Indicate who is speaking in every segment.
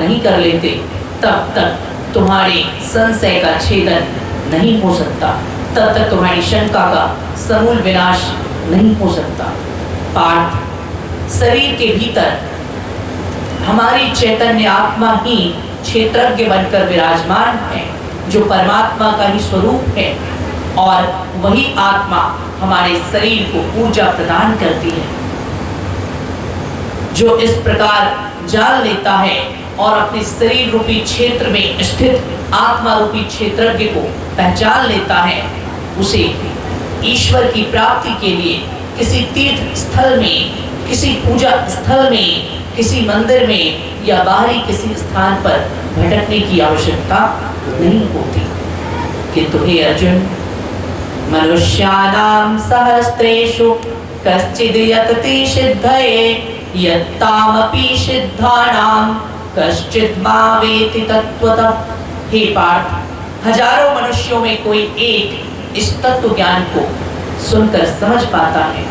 Speaker 1: नहीं कर लेते तब तक तुम्हारे संशय का छेदन नहीं हो सकता, तब तक तुम्हारी शंका का समूल विनाश नहीं हो सकता। पार्थ, शरीर के भीतर हमारी चैतन्य आत्मा ही क्षेत्रज्ञ बनकर विराजमान है, जो परमात्मा का ही स्वरूप है, और वही आत्मा हमारे शरीर को ऊर्जा प्रदान करती है। जो इस प्रकार जान लेता है और अपने शरीर रूपी क्षेत्र में स्थित आत्मा रूपी क्षेत्रज्ञ को पहचान लेता है, उसे ईश्वर की प्राप्ति के लिए किसी तीर्थ स्थल में, किसी पूजा स्थल में, किसी मंदिर में या बाहरी किसी स्थान पर भटकने की आवश्यकता नहीं होती। किंतु हे अर्जुन, मनुष्याणां सहस्रेषु कश्चिद् यतति सिद्धये यत्तामपि सिद्धानां कश्चिद् मावेति तत्त्वतः। हे पार्थ, हजारों मनुष्यों में कोई एक इस तत्व ज्ञान को सुनकर समझ पाता है।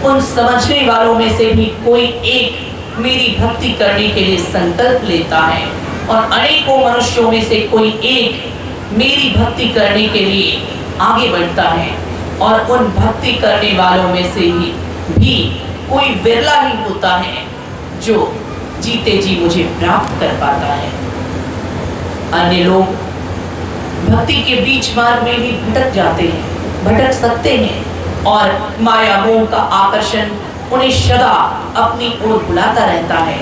Speaker 1: उन समझने वालों में से भी कोई एक मेरी भक्ति करने के लिए संकल्प लेता है, और अनेकों मनुष्यों में से कोई एक मेरी भक्ति करने के लिए आगे बढ़ता है, और उन भक्ति करने वालों में से ही भी कोई विरला ही होता है जो जीते जी मुझे प्राप्त कर पाता है। अन्य लोग भक्ति के बीच मार्ग में भी भटक जाते हैं, भटक सकते हैं, और माया मोह का आकर्षण उन्हें सदा अपनी ओर बुलाता रहता है।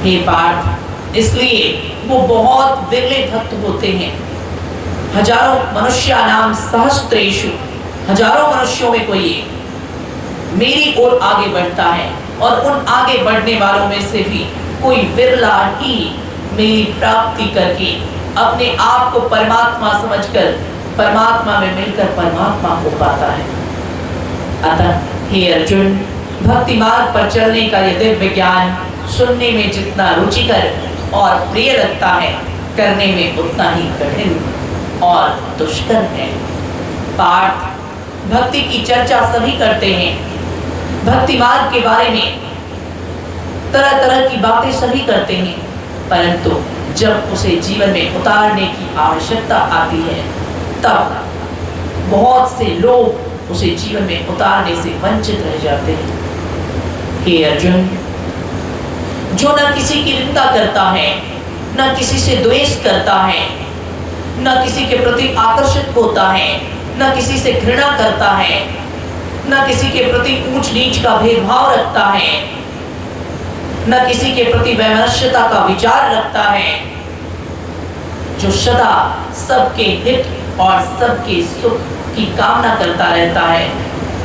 Speaker 1: हे पार्थ, इसलिए वो बहुत विरले भक्त होते हैं। हजारों मनुष्यानां सहस्रेषु, हजारों मनुष्यों में कोई एक मेरी ओर आगे बढ़ता है, और उन आगे बढ़ने वालों में से भी कोई विरला ही मेरी प्राप्ति करके अपने आप को परमात्मा समझकर परमात्मा में मिलकर परमात्मा को पाता है। अतः हे अर्जुन, भक्ति मार्ग पर चलने का यह दिव्य ज्ञान सुनने में जितना रुचिकर और प्रिय लगता है, करने में उतना ही कठिन और दुष्कर है। पार्थ, भक्ति की चर्चा सभी करते हैं, भक्ति मार्ग के बारे में तरह तरह की बातें सभी करते हैं, परंतु जब उसे जीवन में उतारने की आवश्यकता आती है तब बहुत से लोग उसे जीवन में उतारने से वंचित रह जाते हैं। हे अर्जुन, जो न किसी की निंदा करता है, न किसी से द्वेष करता है, न किसी के प्रति आकर्षित होता है, न किसी से घृणा करता है, न किसी के प्रति ऊंच नीच का भेदभाव रखता है, न किसी के प्रति वैमनस्यता का विचार रखता है, जो सदा सबके हित और सबके सुख की कामना करता रहता है,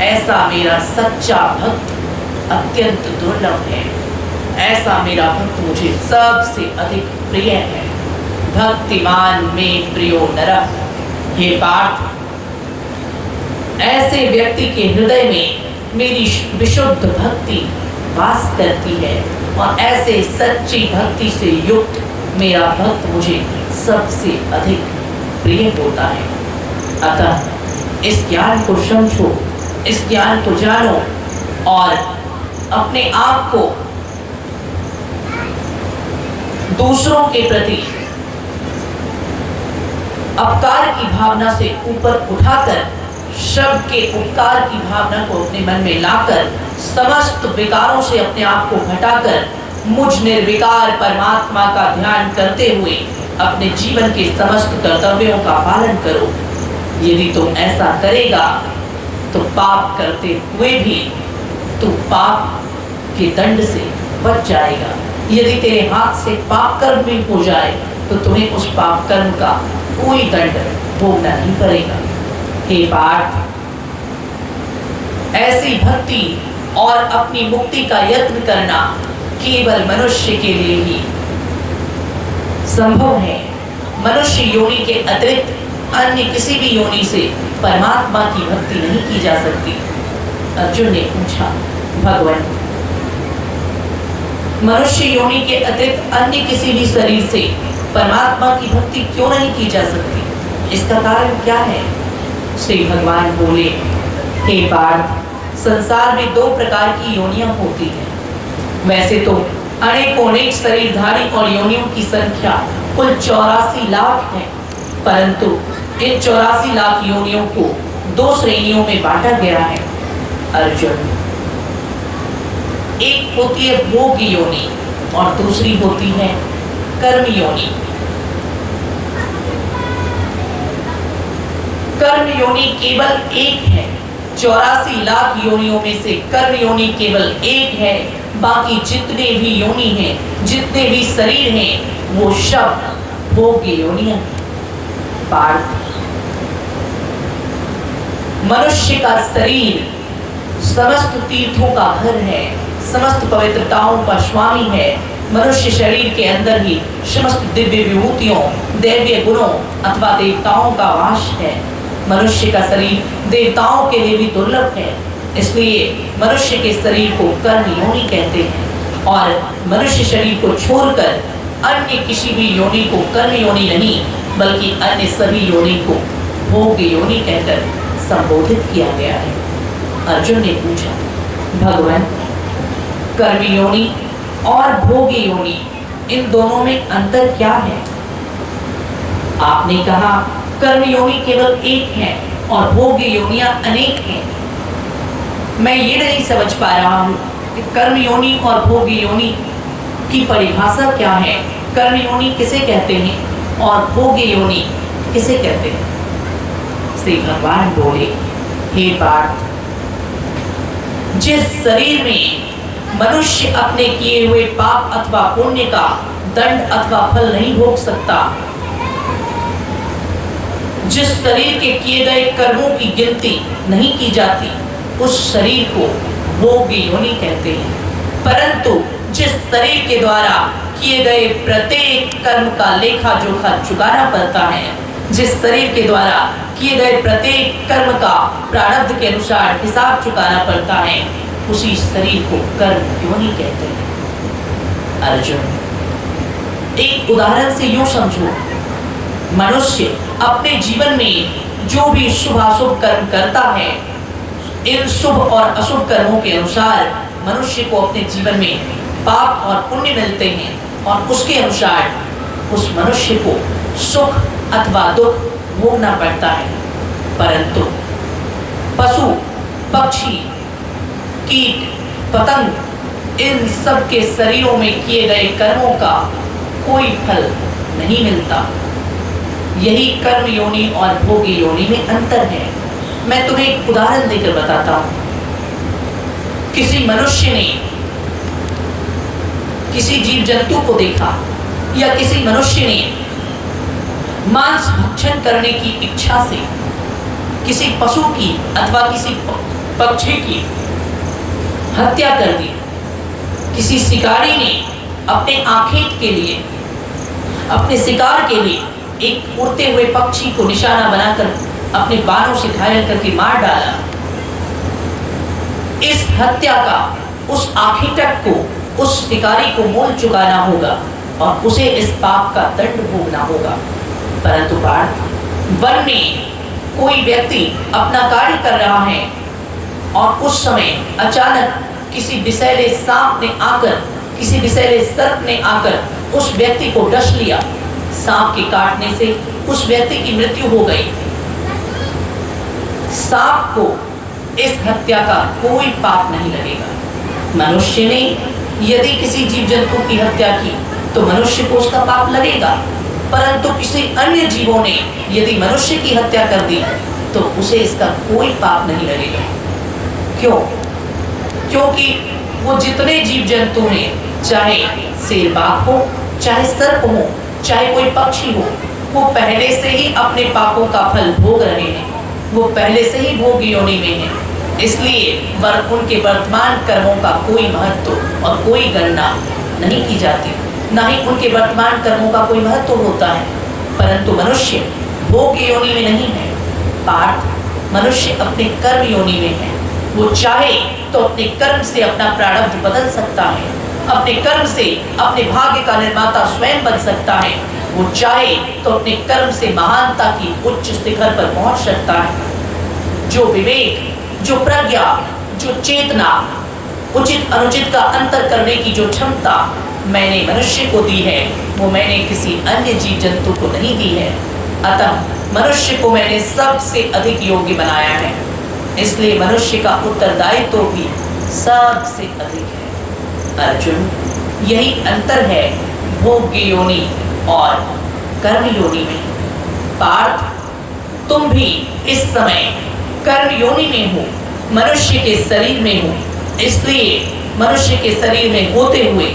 Speaker 1: ऐसा मेरा सच्चा भक्त अत्यंत दुर्लभ है। ऐसा मेरा भक्त मुझे सबसे अधिक प्रिय है। भक्तिमान में प्रियो नरः। हे पार्थ, ऐसे व्यक्ति के हृदय में मेरी विशुद्ध भक्ति वास करती है, और ऐसे सच्ची भक्ति से युक्त मेरा भक्त मुझे सबसे अधिक प्रिय होता है। अतः इस ज्ञान को समझो, इस ज्ञान को जानो, और अपने आप को दूसरों के प्रति अपकार की भावना से ऊपर उठाकर सबके उपकार की भावना को अपने मन में लाकर समस्त विकारों से अपने आप को हटाकर मुझ निर्विकार परमात्मा का ध्यान करते हुए अपने जीवन के समस्त कर्तव्यों का पालन करो। यदि तुम ऐसा करेगा तो पाप करते हुए भी तू पाप के दंड से बच जाएगा। यदि तेरे हाथ से पाप कर्म भी हो जाए तो तुम्हें उस पाप कर्म का कोई दंड भोगना नहीं पड़ेगा। हे पार्थ, ऐसी भक्ति और अपनी मुक्ति का यत्न करना केवल मनुष्य के लिए ही संभव है। मनुष्य योनि के अतिरिक्त अन्य किसी भी योनि से परमात्मा की भक्ति नहीं की जा सकती। अर्जुन ने पूछा, भगवान, मनुष्य योनि के अतिरिक्त अन्य किसी भी शरीर से परमात्मा की भक्ति क्यों नहीं की जा सकती? इसका कारण क्या है? श्री भगवान बोले, हे पार्थ, संसार में दो प्रकार की योनियां होती हैं। वैसे तो अनेक शरीरधारी और योनियों की संख्या कुल 84 लाख है, परंतु इन 84 लाख योनियों को 2 श्रेणियों में बांटा गया है। अर्जुन, एक होती है भोग योनि और दूसरी होती है कर्म योनि। कर्म योनि केवल एक है। 84 लाख योनियों में से कर्म योनि केवल एक है। बाकी जितने भी योनि हैं, जितने भी शरीर हैं, वो सब भोग योनियां हैं। पार्थ, मनुष्य का शरीर समस्त तीर्थों का घर है, समस्त पवित्रताओं का स्वामी है। मनुष्य शरीर के अंदर ही समस्त दिव्य विभूतियों, दैवीय गुणों अथवा देवताओं का वास है। मनुष्य का शरीर देवताओं के लिए भी दुर्लभ है, इसलिए मनुष्य के शरीर को कर्म योनि कहते हैं। और मनुष्य शरीर को छोड़कर अन्य किसी भी योनि को कर्म योनि नहीं, बल्कि अन्य सभी योनि को भोग योनि कहकर संबोधित किया गया है। अर्जुन ने पूछा, भगवान, कर्म योनि और भोग योनि, इन दोनों में अंतर क्या है? आपने कहा कर्म योनि केवल एक है और भोग योनियां अनेक हैं। मैं ये नहीं समझ पा रहा हूँ कि कर्म योनि और भोग योनि की परिभाषा क्या है। कर्म योनि किसे कहते हैं और भोग योनि किसे कहते हैं? श्री भगवान बोले, हे पार्थ, जिस शरीर में मनुष्य अपने किए हुए पाप अथवा पुण्य का दंड अथवा फल नहीं भोग सकता, जिस शरीर के किए गए कर्मों की गिनती नहीं की जाती, उस शरीर को भोग योनि कहते हैं। परंतु जिस शरीर के द्वारा किए गए प्रत्येक कर्म का लेखा जोखा चुकाना पड़ता है, जिस शरीर के द्वारा किए गए प्रत्येक कर्म का प्रारब्ध के अनुसार हिसाब चुकाना पड़ता है, उसी शरीर को कर्म योनि कहते हैं। अर्जुन, एक उदाहरण से यूं समझो, मनुष्य अपने जीवन में जो भी शुभ अशुभ कर्म करता है, इन शुभ और अशुभ कर्मों के अनुसार मनुष्य को अपने जीवन में पाप और पुण्य मिलते हैं और उसके अनुसार उस मनुष्य को सुख अथवा दुख भोगना पड़ता है। परंतु पशु, पक्षी, कीट, पतंग, इन सब के शरीरों में किए गए कर्मों का कोई फल नहीं मिलता। यही कर्म योनि और भोग योनि में अंतर है। मैं तुम्हें एक उदाहरण देकर बताता हूं। किसी मनुष्य ने किसी जीव जंतु को देखा या किसी मनुष्य ने मांस भक्षण करने की इच्छा से किसी पशु की अथवा किसी पक्षी की हत्या कर दी। किसी शिकारी ने अपने आखेट के लिए, अपने शिकार के लिए एक उड़ते हुए पक्षी को निशाना बनाकर अपने बाणों से घायल करके मार डाला। इस हत्या का उस आखेटक को, उस शिकारी को मोल चुकाना होगा और उसे इस पाप का दंड भोगना होगा। परंतु पार्थ, वन में कोई व्यक्ति अपना कार्य कर रहा है और उस समय अचानक किसी विषैले सांप ने आकर, किसी विषैले सर्प ने आकर उस व्यक्ति को डस लिया। सांप के काटने से उस व्यक्ति की मृत्यु हो गई। सांप को इस हत्या का कोई पाप नहीं लगेगा। मनुष्य ने यदि किसी जीव जंतु की हत्या की तो मनुष्य को उसका पाप लगेगा, परंतु किसी अन्य जीवों ने यदि मनुष्य की हत्या कर दी तो उसे इसका कोई पाप नहीं लगेगा। क्यों? क्योंकि वो जितने जीव जंतु हैं, चाहे शेर बाघ हो, चाहे सर्प हो, चाहे कोई पक्षी हो, वो पहले से ही अपने पापों का फल भोग रहे हैं। वो पहले से ही भोग योनि में हैं। इसलिए उनके वर्तमान कर्मों का कोई महत्व और कोई गणना नहीं की जाती, ना ही उनके वर्तमान कर्मों का कोई महत्व होता है। परंतु मनुष्य भोग योनि में नहीं है। पार्थ, मनुष्य अपने कर्म योनि में है। वो चाहे तो अपने कर्म से अपना प्रारब्ध बदल सकता है, अपने कर्म से अपने भाग्य का निर्माता स्वयं बन सकता है। वो चाहे तो अपने कर्म से महानता की उच्च शिखर पर पहुंच सकता है। जो विवेक, जो प्रज्ञा, जो चेतना, उचित अनुचित का अंतर करने की जो क्षमता, मैंने मनुष्य को दी है वो मैंने किसी अन्य जीव जंतु को नहीं दी है। अतः मनुष्य को मैंने सबसे अधिक योग्य बनाया है, इसलिए मनुष्य का उत्तरदायित्व तो भी सबसे अधिक है। अर्जुन, यही अंतर है भोग्य योनि और कर्म योनि में। पार्थ, तुम भी इस समय कर्म योनि में हो, मनुष्य के शरीर में हो, इसलिए मनुष्य के शरीर में होते हुए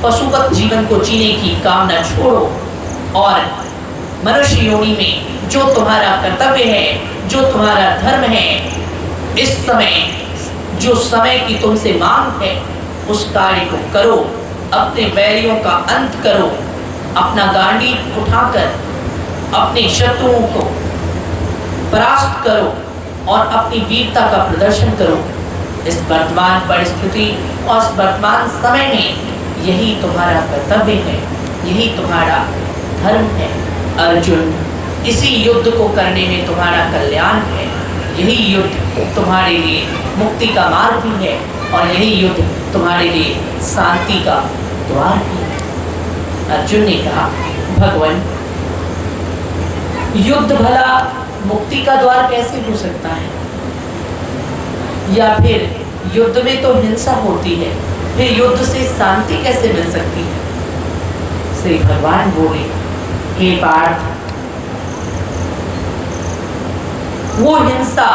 Speaker 1: पशुवत जीवन को जीने की कामना छोड़ो और मनुष्य योनि में जो तुम्हारा कर्तव्य है, जो तुम्हारा धर्म है, इस समय जो समय की तुमसे मांग है उस कार्य को करो। अपने वैरियों का अंत करो, अपना गांडीव उठाकर अपने शत्रुओं को परास्त करो और अपनी वीरता का प्रदर्शन करो। इस वर्तमान परिस्थिति और इस वर्तमान समय में यही तुम्हारा कर्तव्य है, यही तुम्हारा धर्म है। अर्जुन, इसी युद्ध को करने में तुम्हारा कल्याण है, यही युद्ध तुम्हारे लिए मुक्ति का मार्ग भी है और यही युद्ध तुम्हारे लिए शांति का द्वार भी है। अर्जुन ने कहा, भगवान, युद्ध भला मुक्ति का द्वार कैसे हो सकता है? या फिर युद्ध में तो हिंसा होती है, फिर युद्ध से शांति कैसे मिल सकती है? श्री भगवान बोले, हे पार्थ, वो हिंसा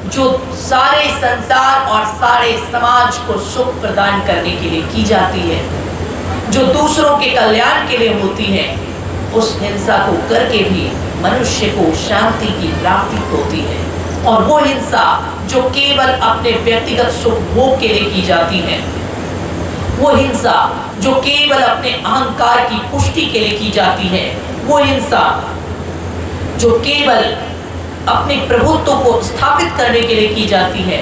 Speaker 1: जो सारे संसार और सारे समाज को सुख प्रदान करने के लिए की जाती है, जो दूसरों के कल्याण के लिए होती है, उस हिंसा को करके भी मनुष्य को शांति की प्राप्ति होती है। और वो हिंसा जो केवल अपने व्यक्तिगत सुख भोग के लिए की जाती है, वो हिंसा जो केवल अपने अहंकार की पुष्टि के लिए की जाती है, वो हिंसा जो केवल अपने प्रभुत्व को स्थापित करने के लिए की जाती है,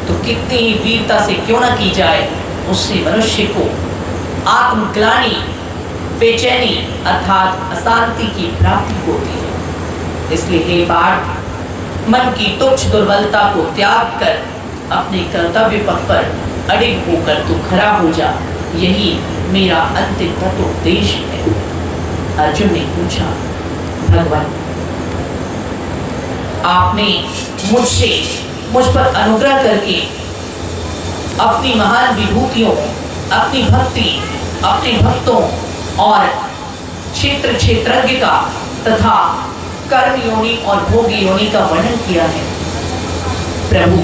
Speaker 1: तो कितनी ही वीरता से क्यों ना की जाए, उससे मनुष्य को आत्मग्लानि, बेचैनी अर्थात अशांति की प्राप्ति होती है। इसलिए हे पार्थ, मन की तुच्छ दुर्बलता को त्याग कर अपने कर्तव्य पथ पर अडिग होकर तू खड़ा हो जा, यही मेरा अंतिम तत्वोपदेश है। अर्जुन ने पूछा, भगवान, आपने मुझ पर अनुग्रह करके अपनी महान विभूतियों, अपनी भक्ति, अपने भक्तों और क्षेत्र क्षेत्रज्ञ का तथा कर्म योनि और भोग योनि का वर्णन किया है। प्रभु,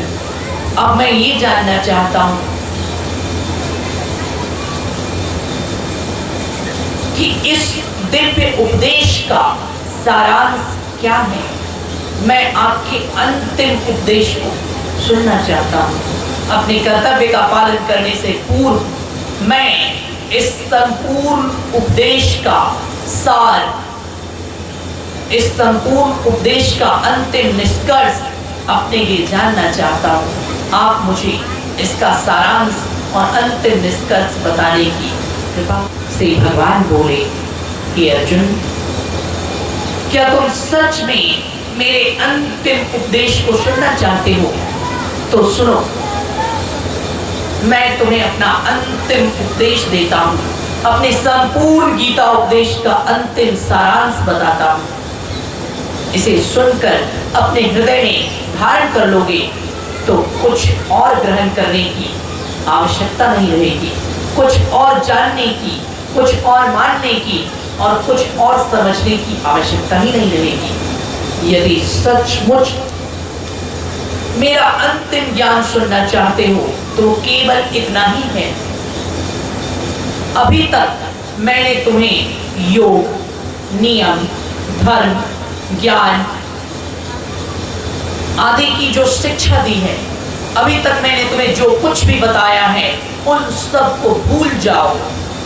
Speaker 1: अब मैं ये जानना चाहता हूं कि इस दिव्य उपदेश का सारांश क्या है। मैं आपके अंतिम उपदेश को सुनना चाहता हूं। अपने कर्तव्य का पालन करने से पूर्व मैं इस संपूर्ण उपदेश का सार, इस संपूर्ण उपदेश का अंतिम निष्कर्ष अपने लिए जानना चाहता हूँ। आप मुझे इसका सारांश और अंतिम निष्कर्ष बताने की कृपा से। भगवान बोले, कि अर्जुन, क्या तुम सच में मेरे अंतिम उपदेश को सुनना चाहते हो? तो सुनो, मैं तुम्हें अपना अंतिम उपदेश देता हूँ, अपने संपूर्ण गीता उपदेश का अंतिम सारांश बताता हूँ। इसे सुनकर अपने हृदय में धारण कर लोगे तो कुछ और ग्रहण करने की आवश्यकता नहीं रहेगी, कुछ और जानने की, कुछ और मानने की और कुछ और समझने की आवश्यकता ही नहीं रहेगी। यदि सचमुच मेरा अंतिम ज्ञान सुनना चाहते हो तो केवल इतना ही है। अभी तक मैंने तुम्हें योग, नियम, धर्म, ज्ञान आदि की जो शिक्षा दी है, अभी तक मैंने तुम्हें जो कुछ भी बताया है, उन सब को भूल जाओ,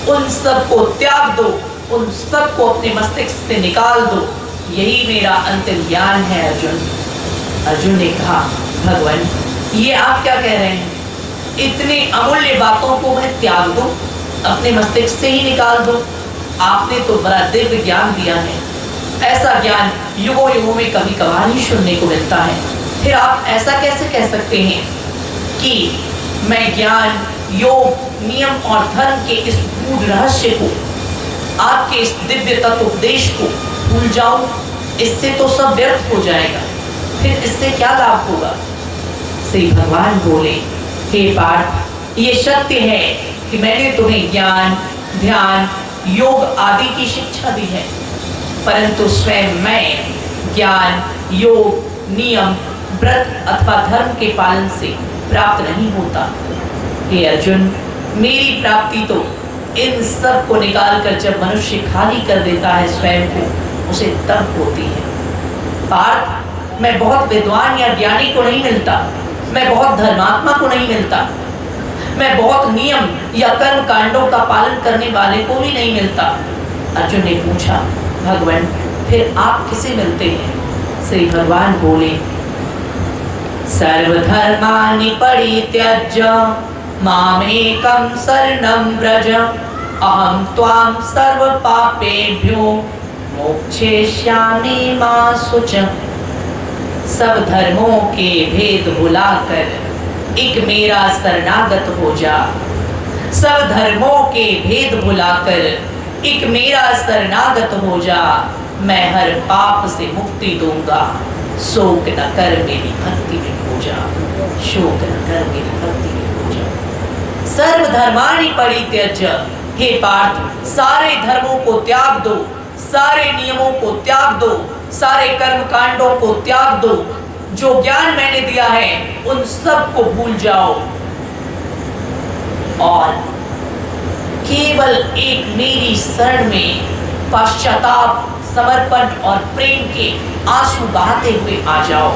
Speaker 1: उन सब को त्याग दो, उन सब को अपने मस्तिष्क से निकाल दो। यही मेरा अंतिम ज्ञान है। अर्जुन ने कहा, भगवान, ये आप क्या कह रहे हैं? इतने अमूल्य बातों को मैं त्याग दूं, अपने मस्तिष्क से ही निकाल दूं? आपने तो बड़ा दिव्य ज्ञान दिया है। ऐसा ज्ञान युगों युगों में कभी कभार ही सुनने को मिलता है। फिर आप ऐसा कैसे कह सकते हैं कि मैं ज्ञान, योग, नियम और धर्म के इस गूढ़ रहस्य को, आपके इस दिव्य तत्वोपदेश को भूल जाऊं, इससे तो सब व्यर्थ हो जाएगा, फिर इससे क्या लाभ होगा। श्री भगवान बोले, हे पार्थ, ये सत्य है कि मैंने तुम्हें ज्ञान, ध्यान, योग आदि की शिक्षा दी है, परंतु स्वयं मैं ज्ञान, योग, नियम, व्रत अथवा धर्म के पालन से प्राप्त नहीं होता। हे अर्जुन, मेरी प्राप्ति तो इन सब को निकालकर जब मनुष्य खाली कर देता है स्वयं को, उसे तब होती है। पार्थ, मैं बहुत विद्वान या ज्ञानी को नहीं मिलता, मैं बहुत धर्मात्मा को नहीं मिलता, मैं बहुत नियम या कर्म कांडों का पालन करने वाले को भी नहीं मिलता। अर्जुन ने पूछा, भगवान फिर आप किसे मिलते हैं। श्री भगवान बोले, सर्वधर्मानि परित्यज्य मामेकं शरणं व्रज, अहं त्वां सर्वपापेभ्यो मोक्षयिष्यामि मा शुचः। सब धर्मों के भेद भुलाकर एक मेरा शरणागत हो जा। सब धर्मों के भेद भुलाकर एक मेरा शरणागत हो जा। मैं हर पाप से मुक्ति दूंगा। शोक न कर मेरी भक्ति में हो जा। शोक न कर मेरी भक्ति में हो जा। सर्वधर्माणि परित्यज्य, हे पार्थ, सारे धर्मों को त्याग दो, सारे नियमों को त्याग दो, सारे कर्म कांडों को त्याग दो। जो ज्ञान मैंने दिया है उन सब को भूल जाओ और केवल एक मेरी शरण में पश्चाताप, समर्पण और प्रेम के आंसू बहाते हुए आ जाओ।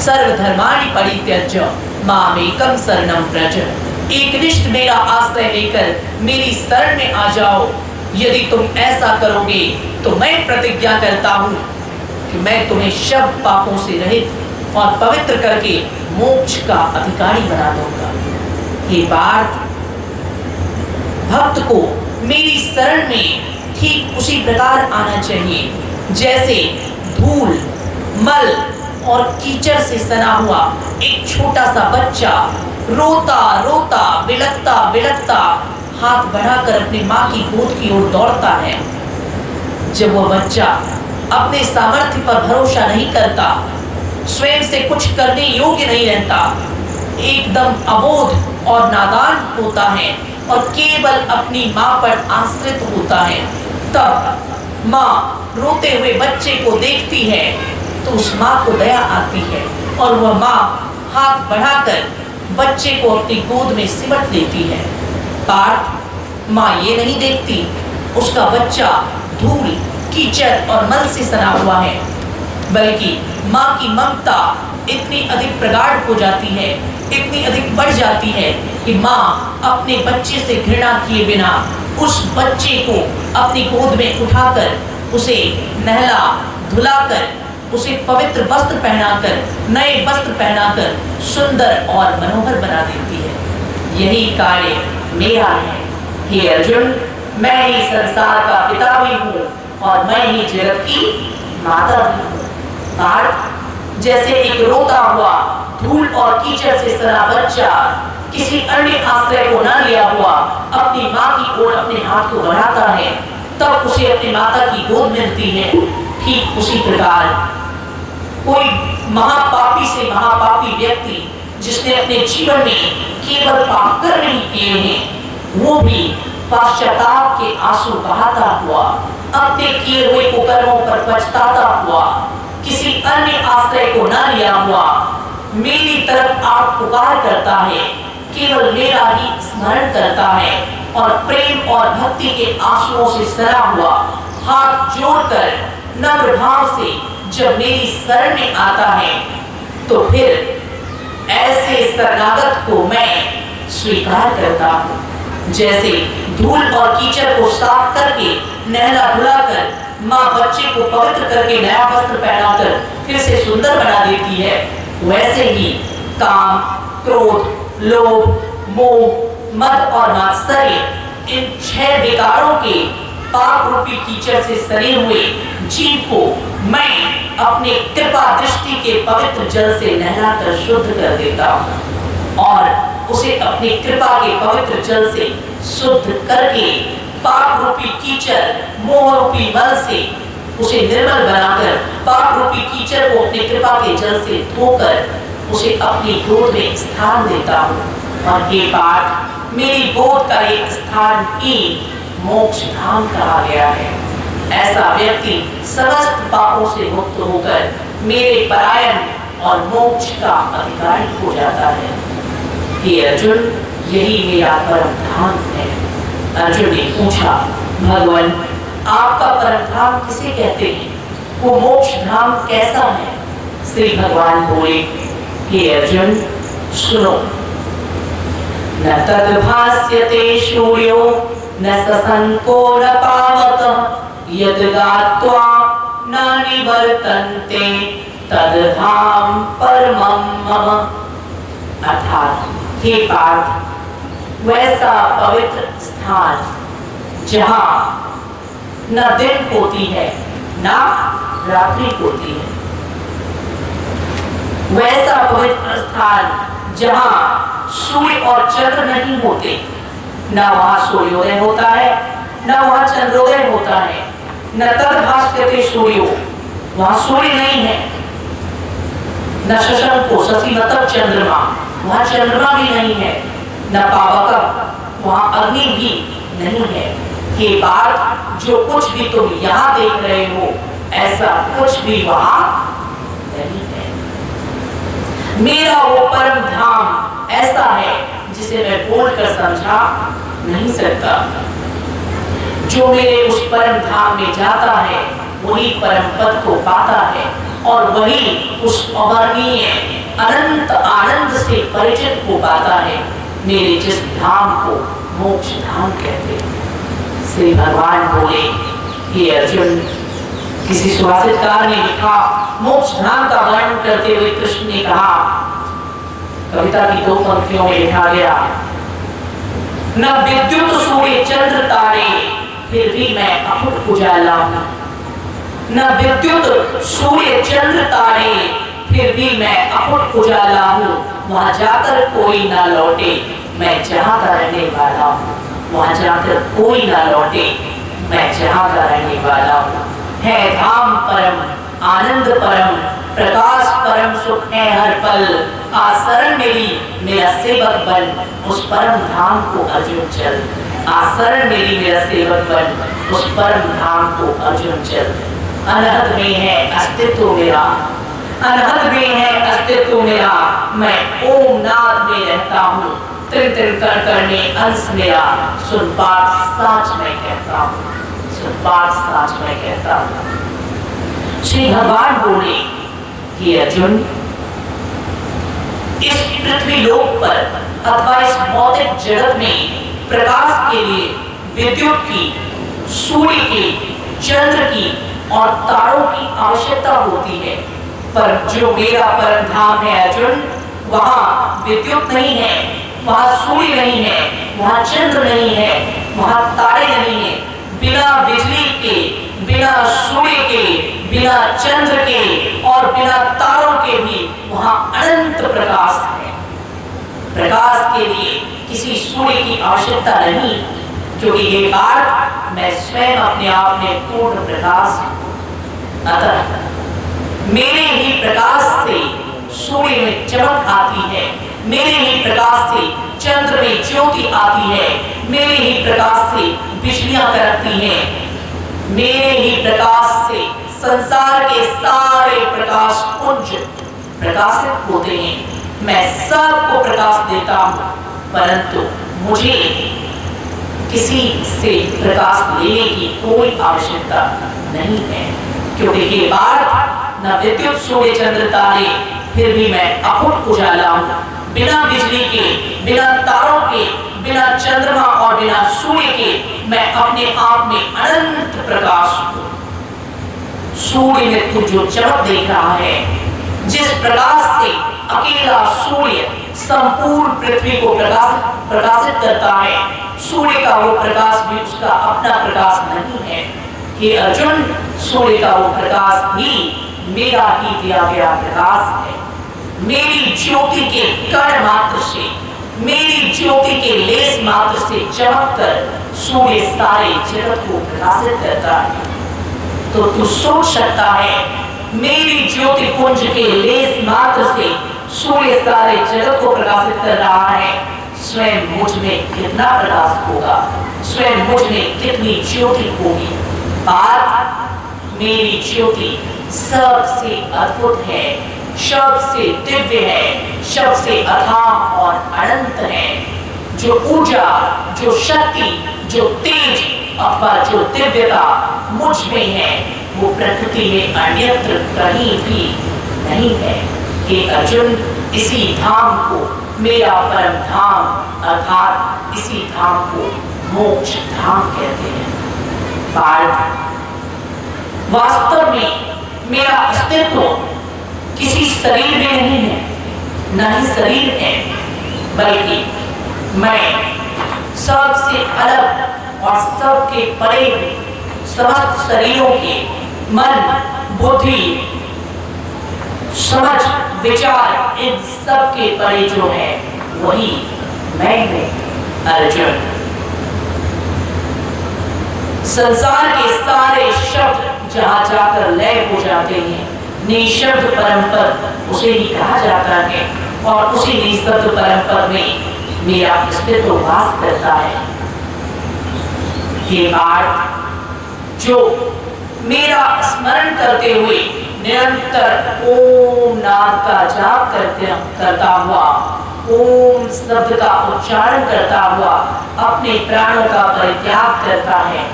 Speaker 1: सर्वधर्माणि परित्यज्य मामेकं शरणं व्रज, एकनिष्ठ मेरा आश्रय लेकर मेरी शरण में आ जाओ। यदि तुम ऐसा करोगे तो मैं प्रतिज्ञा करता हूँ कि मैं तुम्हें सब पापों से रहित और पवित्र करके मोक्ष का अधिकारी बना दूंगा। हे पार्थ, भक्त को मेरी शरण में ठीक उसी प्रकार आना चाहिए जैसे धूल, मल और कीचड़ से सना हुआ एक छोटा सा बच्चा रोता रोता बिलखता बिलखता हाथ बढ़ाकर अपनी माँ की गोद की ओर दौड़ता है। जब वह बच्चा अपने सामर्थ्य पर भरोसा नहीं करता, स्वयं से कुछ करने योग्य नहीं रहता, एकदम अबोध और नादान होता है और केवल अपनी माँ पर आश्रित होता है, तब माँ रोते हुए बच्चे को देखती है तो उस माँ को दया आती है और वह माँ हाथ बढ़ाकर बच्चे को अपनी गोद में सिमट लेती है। पार्थ, माँ ये नहीं देखती उसका बच्चा धूल, कीचड़ और मल से सना हुआ है, बल्कि माँ की ममता इतनी अधिक प्रगाढ़ हो जाती है, इतनी अधिक बढ़ जाती है कि माँ अपने बच्चे से घृणा किए बिना उस बच्चे को अपनी गोद में उठाकर उसे नहला धुलाकर उसे पवित्र वस्त्र पहनाकर, नए वस्त्र पहनाकर सुंदर और मनोहर बना देती है। यही कार्य मेरा है। हे अर्जुन, मैं ही संसार का पिता भी हूँ और मैं ही जगत की माता भी हूँ। पार्थ, जैसे एक रोता हुआ धूल और कीचड़ से सना बच्चा किसी अन्य आश्रय को न लिया हुआ अपनी माँ की ओर अपने हाथ को बढ़ाता है, तब उसे अपनी माता की गोद मिलती है। ठीक उसी प्रकार कोई महापापी से महापापी व्यक्ति जिसने अपने जीवन में केवल पाप कर्म नहीं किए हैं, वो भी पश्चाताप के आंसू बहाता हुआ, अपने किए हुए कुकर्मों पर पछताता हुआ, किसी अन्य आश्रय को न लिया हुआ, मेरी तरफ आप पुकार करता है, केवल मेरा ही स्मरण करता है और प्रेम और भक्ति के आंसुओं से सना हुआ हाथ जोड़कर नम्र भाव से जब मेरी शरण में आता है, तो फिर ऐसे शरणागत को मैं स्वीकार करता हूँ। जैसे धूल और कीचड़ को साफ करके नहला धुलाकर माँ बच्चे को पवित्र करके नया वस्त्र पहनाकर फिर से सुंदर बना देती है, वैसे ही काम, क्रोध, लोभ, मोह, मद और मात्सर्य, इन 6 विकारों के पाप रूपी कीचड़ से सने हुए जीव को मैं अपने कृपा दृष्टि के पवित्र जल से नहलाकर शुद्ध कर देता हूँ और उसे अपनी कृपा के पवित्र जल से शुद्ध करके पाप रूपी कीचड़ मोह रूपी मल से उसे निर्मल बनाकर पाप रूपी कीचड़ को अपनी कृपा के जल से धोकर उसे अपनी गोद में स्थान देता हूँ। और ये पाठ मेरी गोद का एक स्थान ही मोक्ष धाम कहा गया है। ऐसा व्यक्ति समस्त पापों से मुक्त होकर मेरे परायण और मोक्ष का अधिकारी हो जाता है। हे अर्जुन, यही मेरा परम धाम है। अर्जुन ने पूछा, भगवान आपका परम धाम किसे कहते हैं? वो मोक्ष धाम कैसा है? श्री भगवान बोले, हे अर्जुन सुनो, न तद्भास्यते सूर्यो न शशंको न पावकः यद् गात्वा न निवर्तन्ते तद्धाम परमं मम। अर्थात हे पार्थ, वैसा पवित्र स्थान जहाँ न दिन होती है न रात्रि होती है, वैसा पवित्र स्थान जहाँ सूर्य और चंद्र नहीं होते, न वहाँ सूर्योदय होता है न वहाँ चंद्रोदय होता है। न तद्भास्यते सूर्यो, वहाँ सूर्य नहीं है, न शशंको, शशि मतलब चंद्रमा, वहाँ चंद्रमा भी नहीं है, न पावक, वहाँ अग्नि भी नहीं है। ये बात जो कुछ भी तुम यहाँ देख रहे हो ऐसा कुछ भी वहाँ नहीं है। मेरा वो परम धाम ऐसा है जिसे मैं बोलकर समझा नहीं सकता। जो मेरे उस परम धाम में जाता है वही परम पद को पाता है और वही उस अवर्णीय अनंत आनंद से परिचित हो पाता है। मेरे जिस धाम को मोक्ष धाम कहते हैं। श्री भगवान बोले, हे अर्जुन, किसी सुभाषितकार ने लिखा, मोक्ष धाम का वर्णन करते हुए कृष्ण ने कहा, कविता की 2 पंक्तियों में लिखा गया, न विद्युत सूर्य चंद्र तारे फिर भी मैं अखुट उजाला हूं। न विद्युत सूर्य चंद्र तारे फिर भी मैं अखुट उजाला हूँ। वहां जाकर कोई ना लौटे, मैं जहाँ का रहने वाला हूँ। वहां जाकर कोई ना लौटे, मैं जहाँ का रहने वाला हूँ। है धाम परम आनंद परम प्रकाश परम सुख है हर पल। आशरण मेरी मेरा सेवक बन उस परम धाम को अर्जुन चल। आशरण मेरी मेरा सेवक बन उस परम धाम को अर्जुन चल। अनहद में है अस्तित्व मेरा, अनहद में है अस्तित्व मेरा। मैं ओम नाद में रहता हूँ, तिल तिल कर करने अंश मेरा। सुन बात साच मैं कहता हूँ, सुन बात साच मैं कहता हूँ। श्री भगवान बोले, हे अर्जुन, इस पृथ्वी लोक पर अथवा इस भौतिक जगत में प्रकाश के लिए विद्युत की, सूर्य की, चंद्र की और तारों की आवश्यकता होती है। पर जो मेरा परम धाम है अर्जुन, वहाँ विद्युत नहीं है, वहाँ सूर्य नहीं है, वहाँ चंद्र नहीं है, वहाँ तारे नहीं है। बिना बिजली के, बिना सूर्य के, बिना चंद्र के और बिना तारों के भी वहाँ अनंत प्रकाश है। प्रकाश के लिए किसी सूर्य की आवश्यकता नहीं, क्योंकि ये बात मैं स्वयं अपने आप में पूर्ण प्रकाश हूँ। अतः मेरे ही प्रकाश से सूर्य में चमक आती है, मेरे ही प्रकाश से चंद्र में ज्योति आती है, मेरे ही प्रकाश से बिजलियां करती हैं, मेरे ही प्रकाश से संसार के सारे प्रकाश पुंज प्रकाशित होते हैं। मैं सबको प्रकाश देता हूँ, परंतु मुझे किसी से प्रकाश लेने की कोई आवश्यकता नहीं है, क्योंकि ये बात न विद्युत सूर्य चंद्र तारे फिर भी मैं अखुट उजाला हूँ। बिना बिजली के, बिना तारों के, बिना चंद्रमा और बिना सूर्य के मैं अपने आप में अनंत प्रकाश हूँ। सूर्य में तू जो चमक देख रहा है, जिस प्रकाश से अकेला सूर्य संपूर्ण पृथ्वी को प्रकाशित करता है, सूर्य का वो प्रकाश भी उसका अपना प्रकाश नहीं है। ये अर्जुन, सूर्य का वो प्रकाश भी मेरा ही दिया गया प्रकाश है। मेरी ज्योति के कण मात्र से मेरी ज्योति के लेस मात्र से चमक कर सूर्य सारे जगत को प्रकाशित करता है। तो तू सोच सकता है मेरी ज्योति पुंज के लेस मात्र से सूर्य सारे जगत को प्रकाशित कर रहा है, स्वयं मुझ में कितना प्रकाश होगा, स्वयं मुझ में कितनी ज्योति होगी। बात मेरी ज्योति सबसे अद्भुत है, सबसे दिव्य है, सबसे अथाह और अनंत है। जो ऊर्जा, जो शक्ति, जो तेज अथवा जो दिव्यता मुझ में है वो प्रकृति में अन्यत्र कहीं भी नहीं है। हे अर्जुन, इसी धाम को मेरा परम धाम अर्थात इसी धाम को मोक्ष धाम कहते हैं। पार्थ, वास्तव में मेरा अस्तित्व किसी शरीर में नहीं है, न ही शरीर है, बल्कि मैं सबसे अलग और सबके परे समस्त शरीरों के मन, बुद्धि, समझ, विचार, इन सब के परे जो है वही मैं हूं। अर्जुन, संसार के सारे शब्द जहां जाकर लय हो जाते हैं, निशब्द परम पद उसे ही कहा जाता है और उसी निशब्द परम पद में मेरा अस्तित्व वास करता है। ये बात जो मेरा स्मरण करते हुए निरंतर ओम नाद का जाप करता हुआ, ओम शब्द का उच्चारण करता हुआ अपने प्राणों का परित्याग करता है,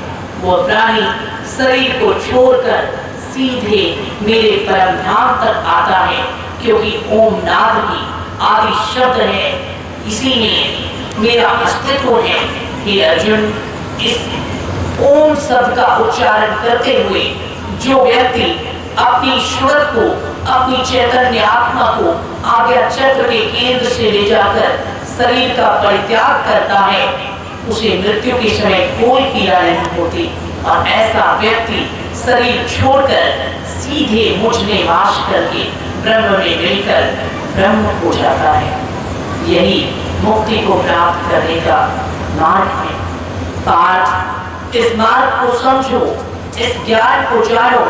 Speaker 1: वो प्राणी शरीर को छोड़कर सीधे मेरे परम धाम तक आता है, क्योंकि ओम नाद ही आदि शब्द है, इसी में मेरा अस्तित्व है। हे अर्जुन, इस ओम शब्द का उच्चारण करते हुए जो व्यक्ति अपनी सूरत को, अपनी चैतन्य आत्मा को आज्ञा चक्र के केंद्र से ले जाकर शरीर का परित्याग करता है, उसे मृत्यु के समय कोई पीड़ा नहीं होती और ऐसा व्यक्ति शरीर छोड़कर सीधे मुझ में वास करके ब्रह्म में मिलकर ब्रह्म हो जाता है। यही मुक्ति को प्राप्त करने का मार्ग है। पार्थ, इस मार्ग को समझो, इस ज्ञान को जानो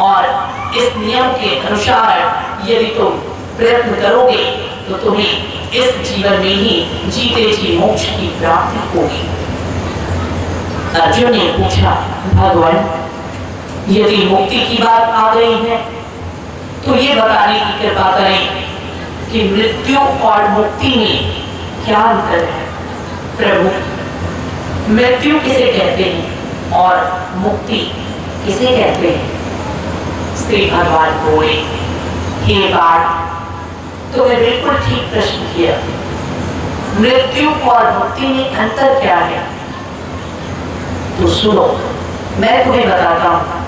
Speaker 1: और इस नियम के अनुसार यदि तुम प्रयत्न करोगे तो तुम्हें इस जीवन में ही जीते जी मोक्ष की प्राप्ति होगी। अर्जुन ने पूछा, भगवान, यदि मुक्ति की बात आ गई है तो ये बताने की कृपा करें कि मृत्यु और मुक्ति में क्या अंतर है। प्रभु, मृत्यु किसे कहते हैं और मुक्ति किसे कहते हैं? श्री भगवान बोले, हे बात, तुमने बिल्कुल ठीक प्रश्न किया। मृत्यु और मुक्ति में अंतर क्या है? तो सुनो, मैं तुम्हें बताता हूं।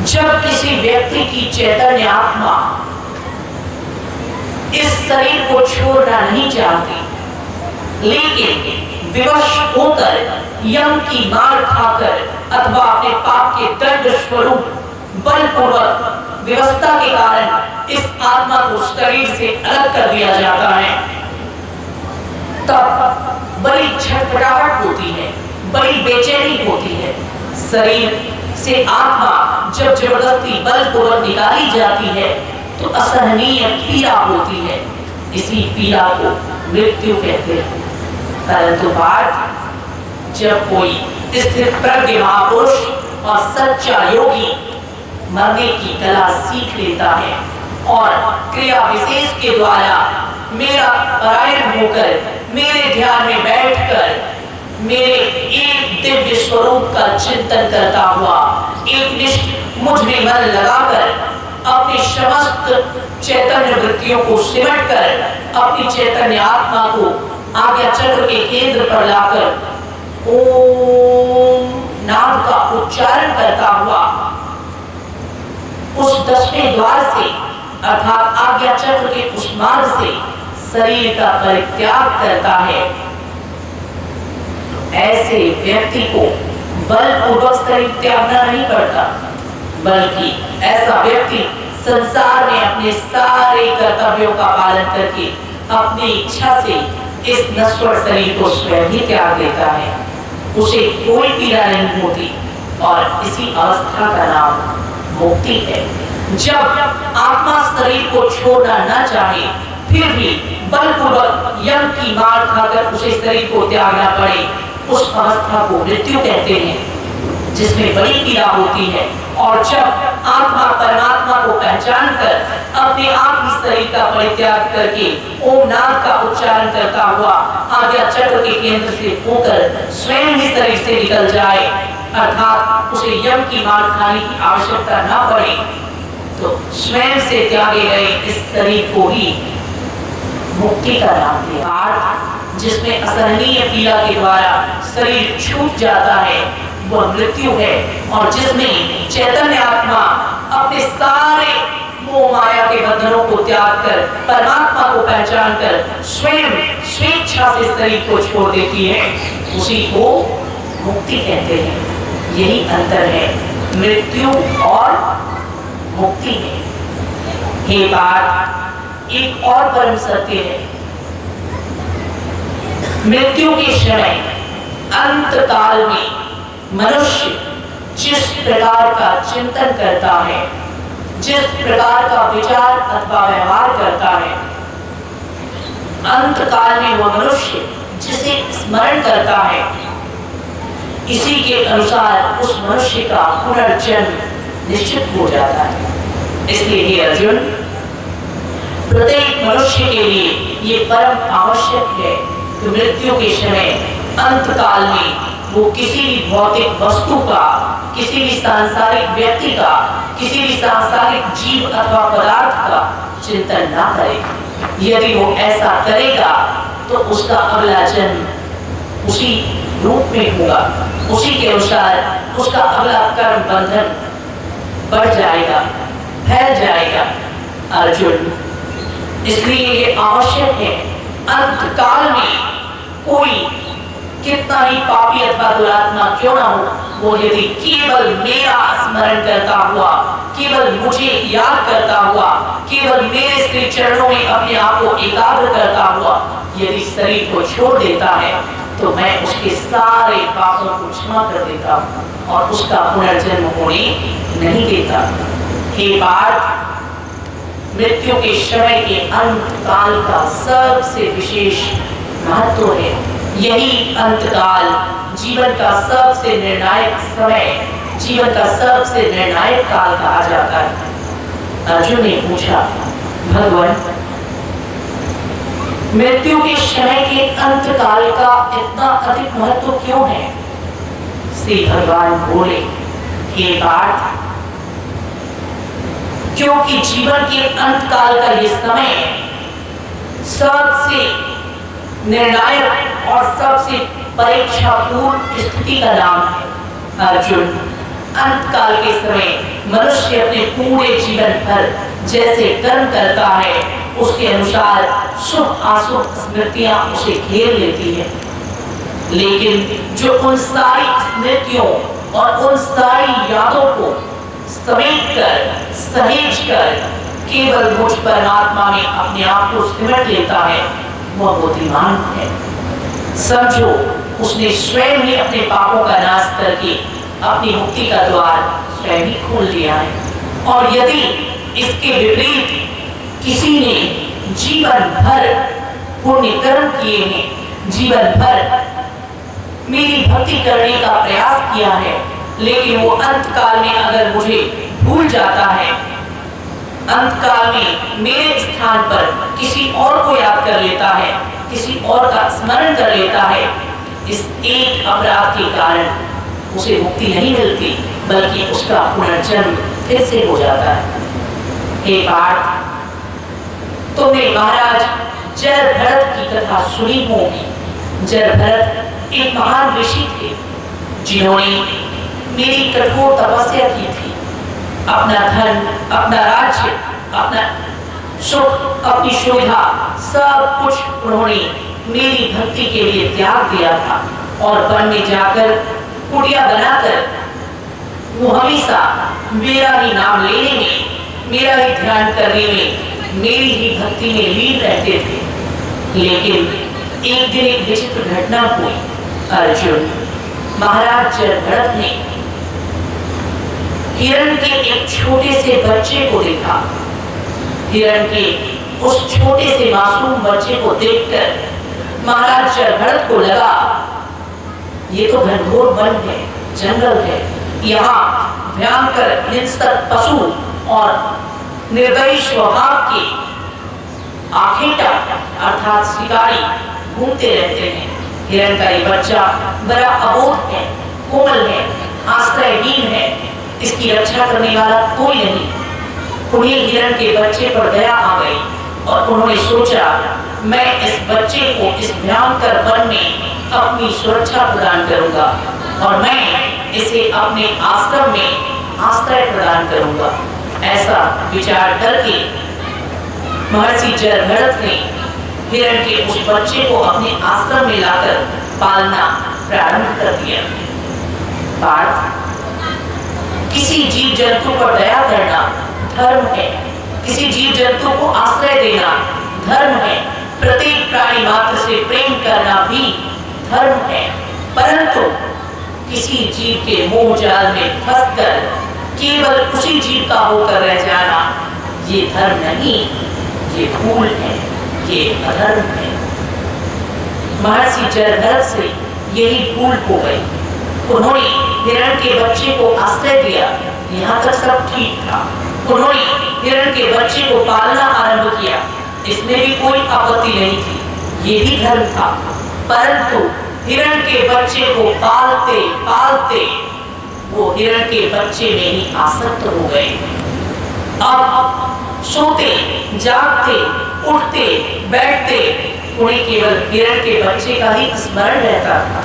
Speaker 1: जब किसी व्यक्ति की चैतन्य आत्मा इस शरीर को छोड़ना नहीं चाहती, लेकिन विवश होकर यम की मार खाकर अथवा अपने पाप के दंड स्वरूप बलपूर्वक व्यवस्था के कारण इस आत्मा को शरीर से अलग कर दिया जाता है, तब बड़ी छटपटाहट होती है, बड़ी बेचैनी होती है। शरीर से आत्मा जब जबरदस्ती बलपूर्वक निकाली जाती है तो असहनीय पीड़ा होती है, इसी पीड़ा को मृत्यु कहते हैं। परंतु बात, जब कोई स्थिर प्रज्ञ महापुरुष और सच्चा योगी मरने की कला सीख लेता है और क्रिया विशेष के द्वारा मेरा परायण होकर मेरे ध्यान में बैठकर मेरे एक दिव्य स्वरूप का चिंतन करता हुआ एक निष्ठ मुझ में मन लगाकर अपनी समस्त चैतन्य वृत्तियों को सिमट कर अपनी चैतन्य आत्मा को आज्ञा चक्र के केंद्र पर लाकर ओम नाम का उच्चारण करता हुआ उस 10वें द्वार से अर्थात आज्ञा चक्र के उस मार्ग से शरीर का परित्याग करता है, ऐसे व्यक्ति को बलपूर्वक शरीर त्यागना नहीं पड़ता, बल्कि ऐसा व्यक्ति संसार में अपने सारे कर्तव्यों का पालन करके अपनी इच्छा से इस नश्वर शरीर को स्वयं ही त्याग देता है, उसे कोई पीड़ा नहीं होती और इसी अवस्था का नाम मुक्ति है। जब आत्मा शरीर को छोड़ना न चाहे फिर भी बलपूर्वक यम की मार खाकर उसे शरीर को त्यागना पड़े, उस अवस्था को मृत्यु कहते हैं, जिसमें बड़ी पीड़ा होती है। और जब आत्मा परमात्मा को पहचान कर अपने आप ही शरीर का परित्याग करके ओम नाम का उच्चारण करता हुआ आज्ञा चक्र के केंद्र से होकर स्वयं ही शरीर से निकल जाए, अर्थात उसे यम की मार खाने की आवश्यकता न पड़े, तो स्वयं से त्यागे गए इस शरीर को ही मुक्ति का नाम दिया। जिसमें असहनीय पीड़ा के द्वारा शरीर छूट जाता है वह मृत्यु है, और जिसमें चैतन्य आत्मा अपने सारे मोह माया के बंधनों को त्याग कर परमात्मा को पहचान कर स्वयं स्वेच्छा से शरीर को छोड़ देती है, उसी को मुक्ति कहते हैं। यही अंतर है मृत्यु और मुक्ति में। हे बात एक और परम सत्य है, मृत्यु के समय अंत काल में मनुष्य जिस प्रकार का चिंतन करता है, जिस प्रकार का विचार अथवा व्यवहार करता है, अंत काल में वह मनुष्य जिसे स्मरण करता है, इसी के अनुसार उस मनुष्य का पुनर्जन्म निश्चित हो जाता है। इसलिए हे अर्जुन, प्रत्येक मनुष्य के लिए ये परम आवश्यक है कि मृत्यु के समय अंत काल में वो किसी भी भौतिक वस्तु का, किसी भी सांसारिक व्यक्ति का, किसी भी सांसारिक जीव अथवा पदार्थ का चिंतन ना करे। यदि वो ऐसा करेगा तो उसका अगला जन्म उसी रूप में होगा, उसी के अनुसार उसका अगला कर्म बंधन बढ़ जाएगा, फैल जाएगा। अर्जुन, इसलिए ये आवश्यक है अंत काल में कोई कितना ही पापी अथवा दुरात्मा क्यों ना हो, वो यदि केवल मेरा स्मरण करता हुआ, केवल मुझे याद करता हुआ, केवल मेरे श्री चरणों में अपने आप को एकाग्र करता हुआ यदि शरीर को छोड़ देता है, तो मैं उसके सारे पापों को क्षमा कर देता हूँ और उसका पुनर्जन्म होने नहीं देता। हे पार्थ, मृत्यु के समय के अंत काल का सबसे विशेष महत्व है। यही अंतकाल जीवन का सबसे निर्णायक समय, जीवन का सबसे निर्णायक काल कहा जाता है। अर्जुन ने पूछा, भगवान, मृत्यु के समय के अंतकाल का इतना अधिक महत्व क्यों है? श्री भगवान बोले, हे पार्थ, क्योंकि जीवन के अंतकाल का ये समय सबसे निर्णायक और सबसे परीक्षापूर्ण स्थिति का नाम है। अर्जुन, अंतकाल के समय मनुष्य अपने पूरे जीवन भर जैसे कर्म करता है उसके अनुसार शुभ अशुभ स्मृतियां उसे घेर लेती है, लेकिन जो उन सारी स्मृतियों और उन सारी यादों को समेट कर, सहेज कर केवल मुझ परमात्मा में अपने आप को सिमट लेता है, वह बुद्धिमान है। समझो, उसने स्वयं ही अपने पापों का नाश करके अपनी मुक्ति का द्वार स्वयं ही खोल लिया है। और यदि इसके विपरीत किसी ने जीवन भर पुण्य कर्म किए हैं, जीवन भर मेरी भक्ति करने का प्रयास किया है, लेकिन वो अंतकाल में अगर मुझे भूल जाता है, अंतकाल में मेरे स्थान पर किसी और को याद कर लेता है, किसी और का स्मरण कर लेता है, इस एक अपराध के कारण उसे मुक्ति नहीं मिलती, बल्कि उसका पुनर्जन्म फिर से हो जाता है। हे पार्थ, तुमने महाराज जल भरत की कथा सुनी होगी। जल भरत एक महान ऋषि थे जिन्होंने मेरी कठोर तपस्या की थी। अपना धन, अपना राज्य, अपना सुख, अपनी सुविधा, सब कुछ उन्होंने मेरी भक्ति के लिए त्याग दिया था और वन में जाकर कुटिया बनाकर वो हमेशा मेरा ही नाम लेने में मेरा ही ध्यान करने में, मेरी ही भक्ति में लीन रहते थे। लेकिन एक दिन एक विचित्र घटना हुई। अर्जुन महाराज जलभरत ने हिरण के एक छोटे से बच्चे को देखा। हिरण के उस छोटे से मासूम बच्चे को देखकर महाराज जलभरत को लगा, ये तो घनघोर वन है, जंगल है, यहाँ भयंकर हिंसक पशु और निर्दयी स्वभाव के आखेटा अर्थात शिकारी घूमते रहते हैं। हिरण का ये बच्चा बड़ा अबोध है, कोमल है, आश्रयहीन है, इसकी रक्षा करने वाला कोई नहीं। उन्हें हिरण के बच्चे पर दया आ गई और उन्होंने सोचा, मैं इस बच्चे को इस भयंकर वन में अपनी सुरक्षा प्रदान करूंगा और मैं इसे अपने आश्रम में आश्रय प्रदान करूंगा। ऐसा विचार करके महर्षि जलभरत ने हिरण के उस बच्चे को अपने आश्रम में लाकर पालना प्रारंभ कर दिया। पार्थ, किसी जीव जंतु पर दया करना धर्म है, किसी जीव जंतु को आश्रय देना धर्म है, प्रत्येक प्राणी मात्र से प्रेम करना भी धर्म है। परंतु किसी जीव के मोह जाल में फंसकर केवल उसी जीव का होकर रह जाना, ये धर्म नहीं, ये भूल है, ये अधर्म है। महर्षि जलभरत से यही भूल हो गई। उन्होंने हिरण के बच्चे को आश्रय दिया, यहाँ तक सब ठीक था। उन्होंने हिरण के बच्चे को पालना आरंभ किया, इसमें भी कोई आपत्ति नहीं थी, ये भी धर्म था। परंतु हिरण के बच्चे को पालते पालते वो हिरण के बच्चे में ही आसक्त हो गए। अब सोते जागते उठते बैठते उन्हें केवल हिरण के बच्चे का ही स्मरण रहता था।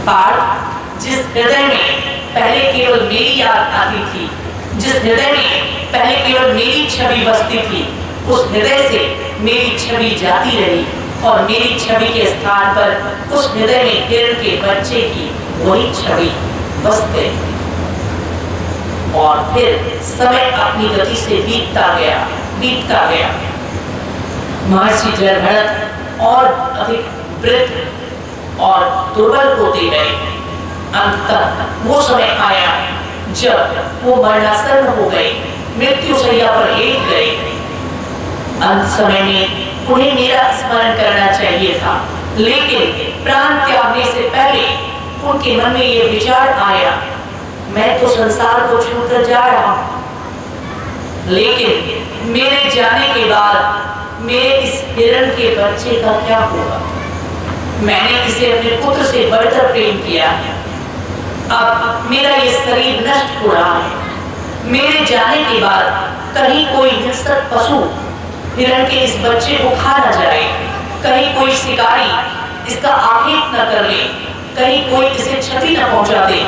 Speaker 1: पार्थ, जिस हृदय में पहले केवल मेरी याद आती थी, जिस हृदय में पहले केवल मेरी छवि बसती थी, उस हृदय से मेरी छवि जाती रही और मेरी छवि के स्थान पर उस हृदय में हिरण के बच्चे की वही छवि बस गई। और फिर समय अपनी गति से बीतता गया। महर्षि जलभरत और अधिक वृद्ध और दुर्बल होते गए। अंततः वो समय आया जब वो मरणासन्न हो गए, मृत्यु शैया पर लेट गए। अंत समय में उन्हें मेरा स्मरण करना चाहिए था, लेकिन प्राण त्यागने से पहले उनके मन में ये विचार आया, मैं तो संसार को छोड़कर जा रहा हूं, लेकिन मेरे जाने के बाद मेरे इस हिरण के बच्चे का क्या होगा? मैंने इसे अपने पुत्र से बढ़कर प्रेम किया, अब मेरा ये शरीर नष्ट हो रहा है। मेरे जाने के बाद कहीं कोई हिंसक पशु हिरण के इस बच्चे को खा न जाए, कहीं कोई शिकारी इसका आखेट न कर ले, कहीं कोई इसे क्षति न पहुंचा दे।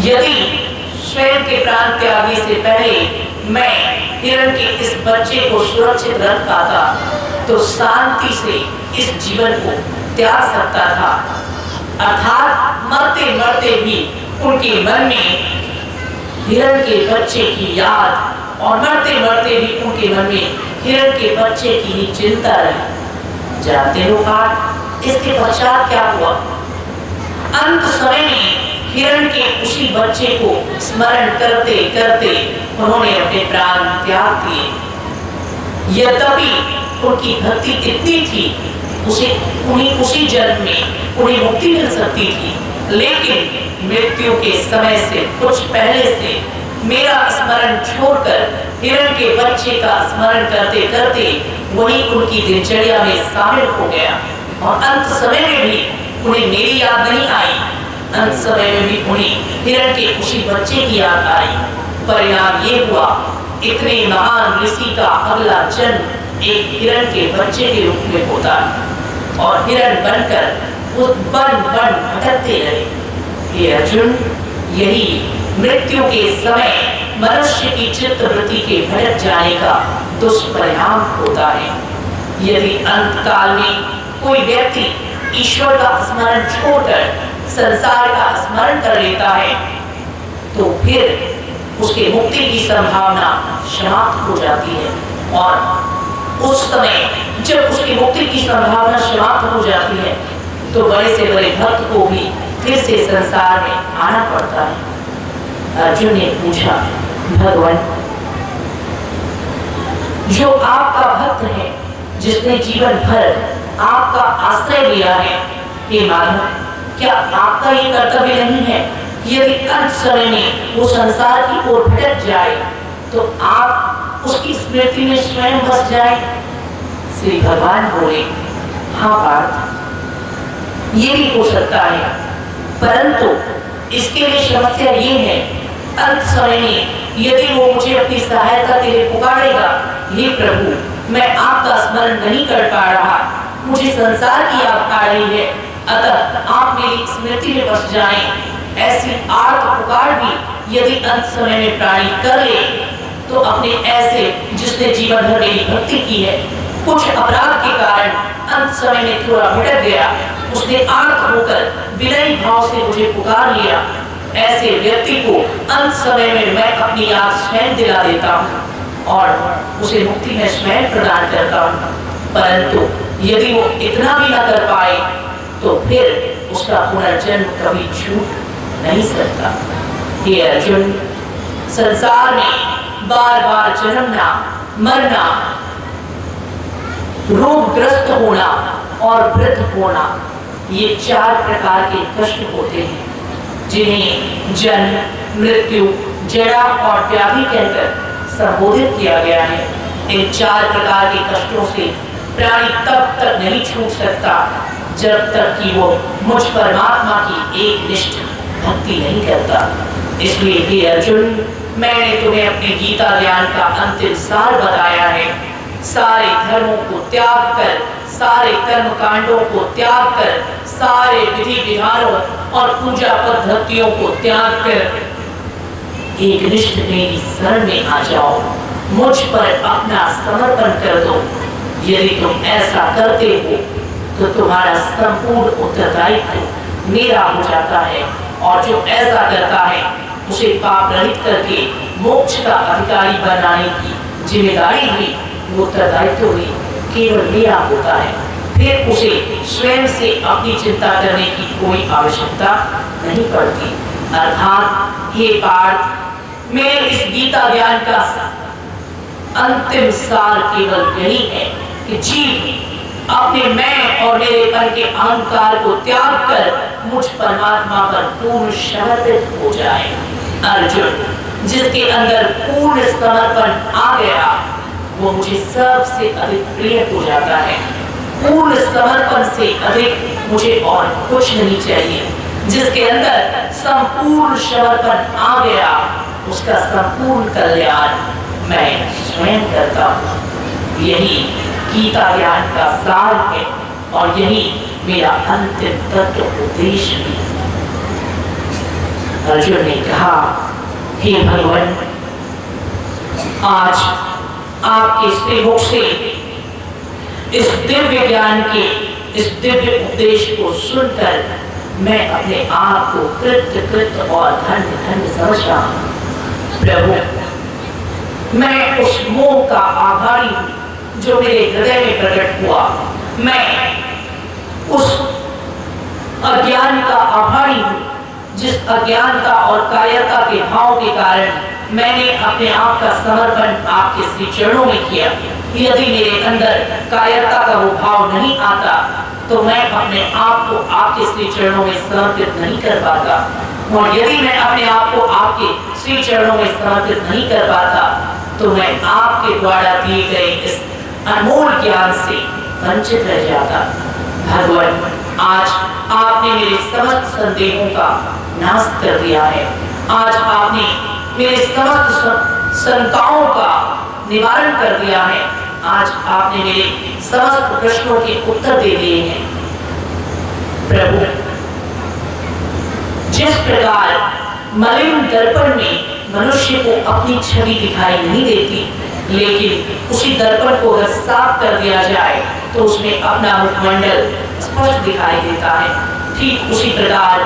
Speaker 1: यदि स्वयं के प्राण त्यागने से पहले मैं हिरण के इस बच्चे को सुरक्षित रख पाता तो शांति से इस जीवन को त्याग सकता था। अर्थात मरते मरते भी उनके मन में हिरण के बच्चे की याद और मरते मरते भी उनके मन में हिरण के बच्चे की ही चिंता रही। जानते हो पार्थ, इसके पश्चात क्या हुआ? अंत समय में हिरण के उसी बच्चे को स्मरण करते करते उन्होंने अपने प्राण त्याग दिए। यद्यपि उनकी भक्ति इतनी थी, उन्हें उसी जन्म में उन्हें मुक्ति मिल सकती थी, लेकिन मृत्यु के समय से कुछ पहले से मेरा स्मरण छोड़कर हिरण के बच्चे का स्मरण करते करते वही उनकी दिनचर्या में शामिल हो गया और अंत समय में भी उन्हें मेरी याद नहीं आई। अंत समय में भी उन्हें हिरण के उसी बच्चे की याद आई। परिणाम ये हुआ, इतने महान ऋषि का अगला जन्म एक हिरण के बच्चे के रूप में होता है और हिरण बनकर उस वन भटकते रहे। हे अर्जुन, यही मृत्यु के समय मनुष्य की चित्तवृत्ति के भटक जाने का दुष्परिणाम होता है। यदि अंत काल में कोई व्यक्ति ईश्वर का स्मरण छोड़कर संसार का स्मरण कर लेता है तो फिर उसके मुक्ति की संभावना समाप्त हो जाती है। और उस समय जब उसकी मुक्ति की संभावना समाप्त हो जाती है तो बड़े से बड़े भक्त को भी फिर से संसार में आना पड़ता है। अर्जुन ने पूछा, भगवान, जो आपका भक्त है, जिसने जीवन भर आपका आश्रय लिया है, हे माधव, क्या आपका ये कर्तव्य नहीं है यदि अंत समय में वो संसार की ओर भटक जाए तो आप उसकी स्मृति में स्वयं बस जाए? श्री भगवान बोले, हाँ पार्थ, ये भी हो सकता है, परंतु इसके लिए समस्या ये है, अंत समय में यदि वो मुझे अपनी सहायता के लिए पुकारेगा, हे प्रभु, मैं आपका स्मरण नहीं कर पा रहा, मुझे संसार की याद आ रही है, अतः आप मेरी स्मृति में बस जाएं। ऐसी आर्त पुकार भी यदि अंत समय में प्राणी कर ले तो अपने ऐसे जिसने जीवन भर मेरी भक्ति की है, कुछ अपराध के कारण अंत समय में थोड़ा भटक गया, उसने आर्त होकर विनयी भाव से मुझे पुकार लिया, ऐसे व्यक्ति को अंत समय में मैं अपनी याद स्वयं दिला देता हूँ और उसे मुक्ति में स्वयं प्रदान करता हूँ। परंतु यदि वो इतना भी न कर पाए तो फिर उसका पुनर्जन्म कभी छूट नहीं सकता। हे अर्जुन, संसार में बार बार जन्मना, मरना, रोगग्रस्त होना और वृद्ध होना, ये 4 प्रकार के कष्ट होते हैं जिन्हें जन्म, मृत्यु, जरा और व्याधि कहकर संबोधित किया गया है। इन 4 प्रकार के कष्टों से प्राणी तब तक नहीं छूट सकता जब तक कि वो मुझ परमात्मा की एक निष्ठ भक्ति नहीं करता। इसलिए हे अर्जुन, मैंने तुम्हें अपने गीता ज्ञान का अंतिम सार बताया है। सारे धर्मों को त्याग कर, सारे कर्म कांडों को त्याग कर, सारे विधि विधानों और पूजा पद्धतियों को त्याग कर एक निष्ठ मेरी शरण में आ जाओ, मुझ पर अपना समर्पण कर दो। यदि तुम ऐसा करते हो तो तुम्हारा संपूर्ण उत्तरदायित्व मेरा हो जाता है और जो ऐसा करता है उसे पाप रहित करके मोक्ष का अधिकारी बनाने की जिम्मेदारी भी, उत्तरदायित्व भी केवल मेरा होता है। फिर उसे स्वयं से अपनी चिंता करने की कोई आवश्यकता नहीं पड़ती। अर्थात हे पार्थ, मेरे इस गीता ज्ञान का अंतिम सार केवल यही है कि जीव अपने मैं और मेरेपन के अहंकार को त्याग कर मुझ परमात्मा पर पूर्ण समर्पित हो जाए। अर्जुन, जिसके अंदर पूर्ण समर्पण आ गया वो मुझे सबसे अधिक प्रिय हो जाता है। पूर्ण समर्पण से अधिक मुझे और कुछ नहीं चाहिए। जिसके अंदर संपूर्ण समर्पण आ गया उसका संपूर्ण कल्याण मैं स्वयं करता हूँ। यही गीता ज्ञान का सार है और यही मेरा अंतिम तत्व उपदेश भी। अर्जुन ने कहा, हे भगवान, आज आपके श्रीमुख से इस दिव्य ज्ञान के, इस दिव्य उपदेश को सुनकर मैं अपने आप को कृत और धन्य धन्य समझ रहा हूँ। प्रभु, मैं उस मोह का आभारी हूँ जो मेरे हृदय में प्रकट हुआ। मैं उस अज्ञान का आभारी हूँ जिस अज्ञानता और कायरता के भाव के कारण मैंने अपने आप का समर्पण आपके श्री चरणों में किया। यदि मेरे अंदर कायरता का वो भाव नहीं आता तो मैं अपने आप को आपके श्री चरणों में समर्पित नहीं कर पाता, और यदि मैं अपने आप को आपके श्री चरणों में समर्पित नहीं कर पाता तो मैं आपके द्वारा दिए गए इस अनमोल ज्ञान से वंचित रह जाता। भगवान, आज आपने मेरे समस्त संदेहों का नाश कर दिया है। आज आपने मेरे समस्त शंकाओं का निवारण कर दिया है। आज आपने मेरे समस्त प्रश्नों के उत्तर दे दिए हैं। प्रभु, जिस प्रकार मलिन दर्पण में मनुष्य को अपनी छवि दिखाई नहीं देती, लेकिन उसी दर्पण को अगर साफ कर दिया जाए तो उसमें अपना मुखमंडल स्पष्ट दिखाई देता है। ठीक उसी प्रकार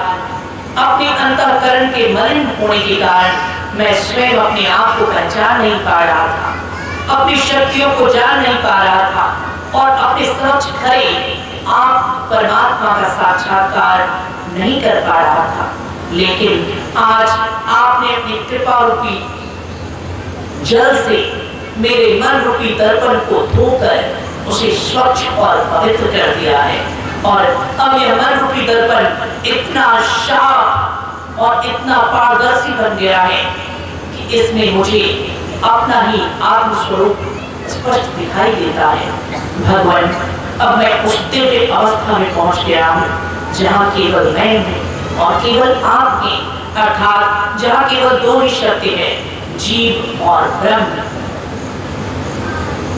Speaker 1: अपने अंतःकरण के मलिन होने के कारण मैं स्वयं अपने आप को पहचान नहीं पा रहा था, अपनी शक्तियों को जान नहीं पा रहा था और अपने समक्ष खड़े आप परमात्मा का साक्षात्कार नहीं कर पा रहा था। लेकिन आज आपने अपनी कृपा रूपी जल से मेरे मन रूपी दर्पण को धोकर उसे स्वच्छ और पवित्र कर दिया है और अब यह मन रूपी दर्पण इतना साफ और इतना पारदर्शी बन गया है कि इसमें मुझे अपना ही आत्म स्वरूप स्पष्ट दिखाई देता है। भगवान, अब मैं उस दिव्य अवस्था में पहुंच गया हूँ जहाँ केवल मैं हूँ और केवल आप हैं, अर्थात जहाँ केवल दो ही शक्ति है, जीव और ब्रह्म।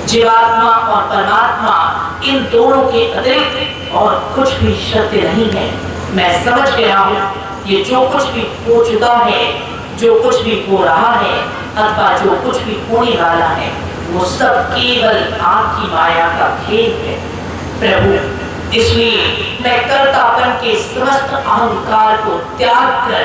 Speaker 1: जीवात्मा और परमात्मा, इन दोनों के अतिरिक्त और कुछ भी शक्ति नहीं है। मैं समझ गया हूँ ये जो कुछ भी हो चुका है, जो कुछ भी हो रहा है अथवा जो कुछ भी होने वाला है, वो सब केवल आपकी माया का खेल है प्रभु। इसलिए मैं कर्तापन के समस्त अहंकार को त्याग कर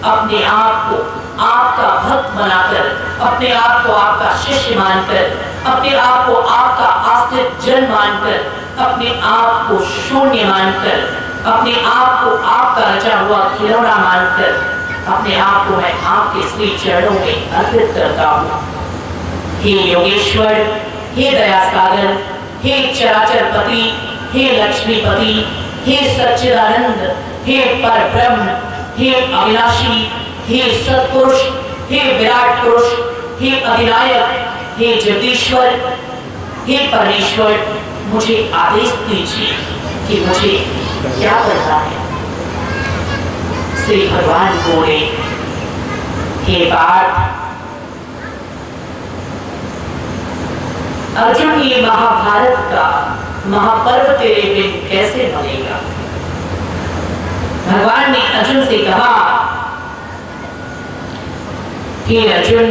Speaker 1: अपने आप को आपका भक्त बनाकर, अपने आप को आपका शिष्य मानकर, अपने आप को आपका आश्रित जन मानकर, अपने आप को शून्य मानकर, अपने आप को आपका रचा हुआ खिलौना मानकर, अपने आप को मैं आपके श्री चरणों में अर्पित करता हूँ। हे योगेश्वर, हे दया सागर, हे चराचर पति, हे लक्ष्मीपति, हे सच्चिदानंद, हे परब्रह्म, हे अविनाशी, हे सत्पुरुष, हे विराट पुरुष, हे अधिनायक, हे जगदीश्वर, हे परमेश्वर, मुझे आदेश दीजिए कि मुझे क्या करना है। श्री भगवान बोले, हे पार्थ, अर्जुन, ये महाभारत का महापर्व तेरे बिन कैसे बनेगा। भगवान ने अर्जुन से कहा, हे अर्जुन,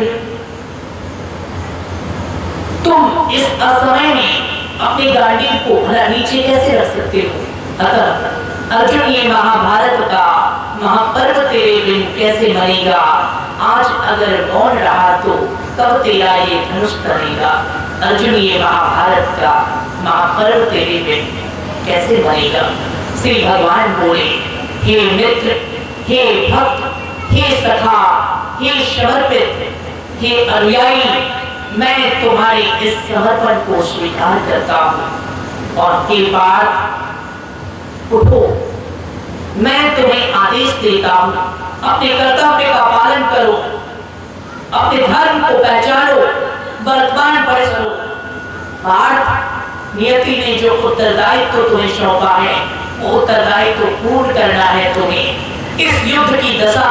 Speaker 1: तुम इस असमय में अपने गांडीव को भला नीचे कैसे रख सकते हो। अतः अर्जुन, ये महाभारत का महापर्व तेरे बिन कैसे बनेगा। आज अगर मौन रहा तो कब तेरा ये धनुष बनेगा। अर्जुन, ये महाभारत का महापर्व तेरे बिन कैसे बनेगा। श्री भगवान बोले, हे मित्र, हे भक्त, हे सखा, हे समर्पित, हे अनुयायी, मैं तुम्हारे इस समर्पण को स्वीकार करता हूँ और हे पार्थ, उठो, मैं तुम्हें आदेश देता हूँ, अपने कर्तव्य का पालन करो, अपने धर्म को पहचानो, वर्तमान परिसरो। पार्थ, नियति ने जो उत्तरदायित्व तुम्हें सौंपा है, वो उत्तरदायित्व पूर्ण करना है तुम्हें। इस युद्ध की दशा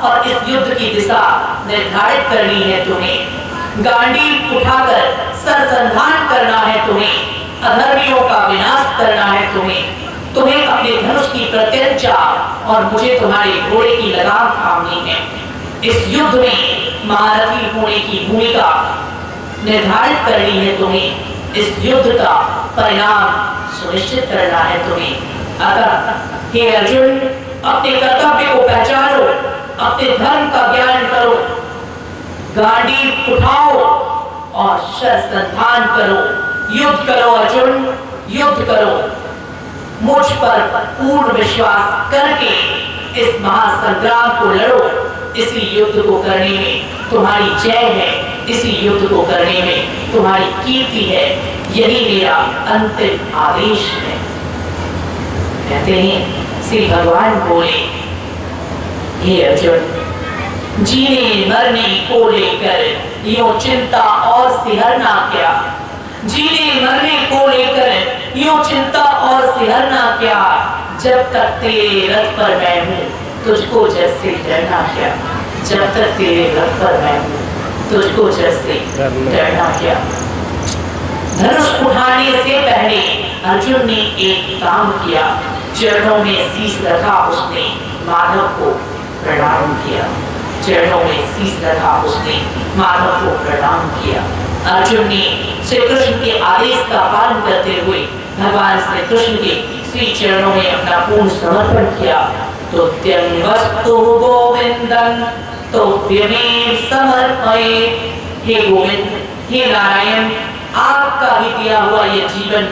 Speaker 1: और इस युद्ध की दिशा निर्धारित करनी है तुम्हें। गांडीव उठाकर सरसंधान करना है तुम्हें, अधर्मियों का विनाश करना है तुम्हें अपने धनुष की प्रत्यंचा और मुझे तुम्हारे घोड़े की लगाम थामनी है। इस युद्ध में महारथी होने की भूमिका निर्धारित करनी है तुम्हें। इस युद्ध का परिणाम सुनिश्चित करना है तुम्हें। अतः हे अर्जुन, अपने कर्तव्य को पहचानो, अपने धर्म का ज्ञान करो, गांडीव उठाओ और सरसंधान करो। युद्ध करो अर्जुन, युद्ध करो। मुझ पर पूर्ण विश्वास करके इस महासंग्राम को लड़ो। इसी युद्ध को करने में तुम्हारी जय है, इसी युद्ध को करने में तुम्हारी कीर्ति है। यही मेरा अंतिम आदेश है। कहते हैं श्री भगवान बोले, हे अर्जुन, जीने मरने को लेकर यूं चिंता और सिहरना क्या। जीने मरने को लेकर यूं चिंता और सिहरना क्या। जब तक तेरे रथ पर मैं हूँ, तुझको जग से डरना क्या। जब तक तेरे रथ पर मैं हूँ, तुझको जग से डरना क्या। धनुष उठाने से पहले अर्जुन ने एक काम किया। चरणों में शीश रखा उसने, माधव को प्रणाम किया। चरणों में शीश रखा उसने, माधव को प्रणाम किया। अर्जुन ने श्री कृष्ण के आदेश का पालन करते हुए भगवान श्री कृष्ण के श्री चरणों में अपना पूर्ण समर्पण किया। तो त्यंगस्तु गोविंदं तो व्यमेव समर्पये। हे गोविंद, हे नारायण, आपका ही दिया हुआ ये जीवन,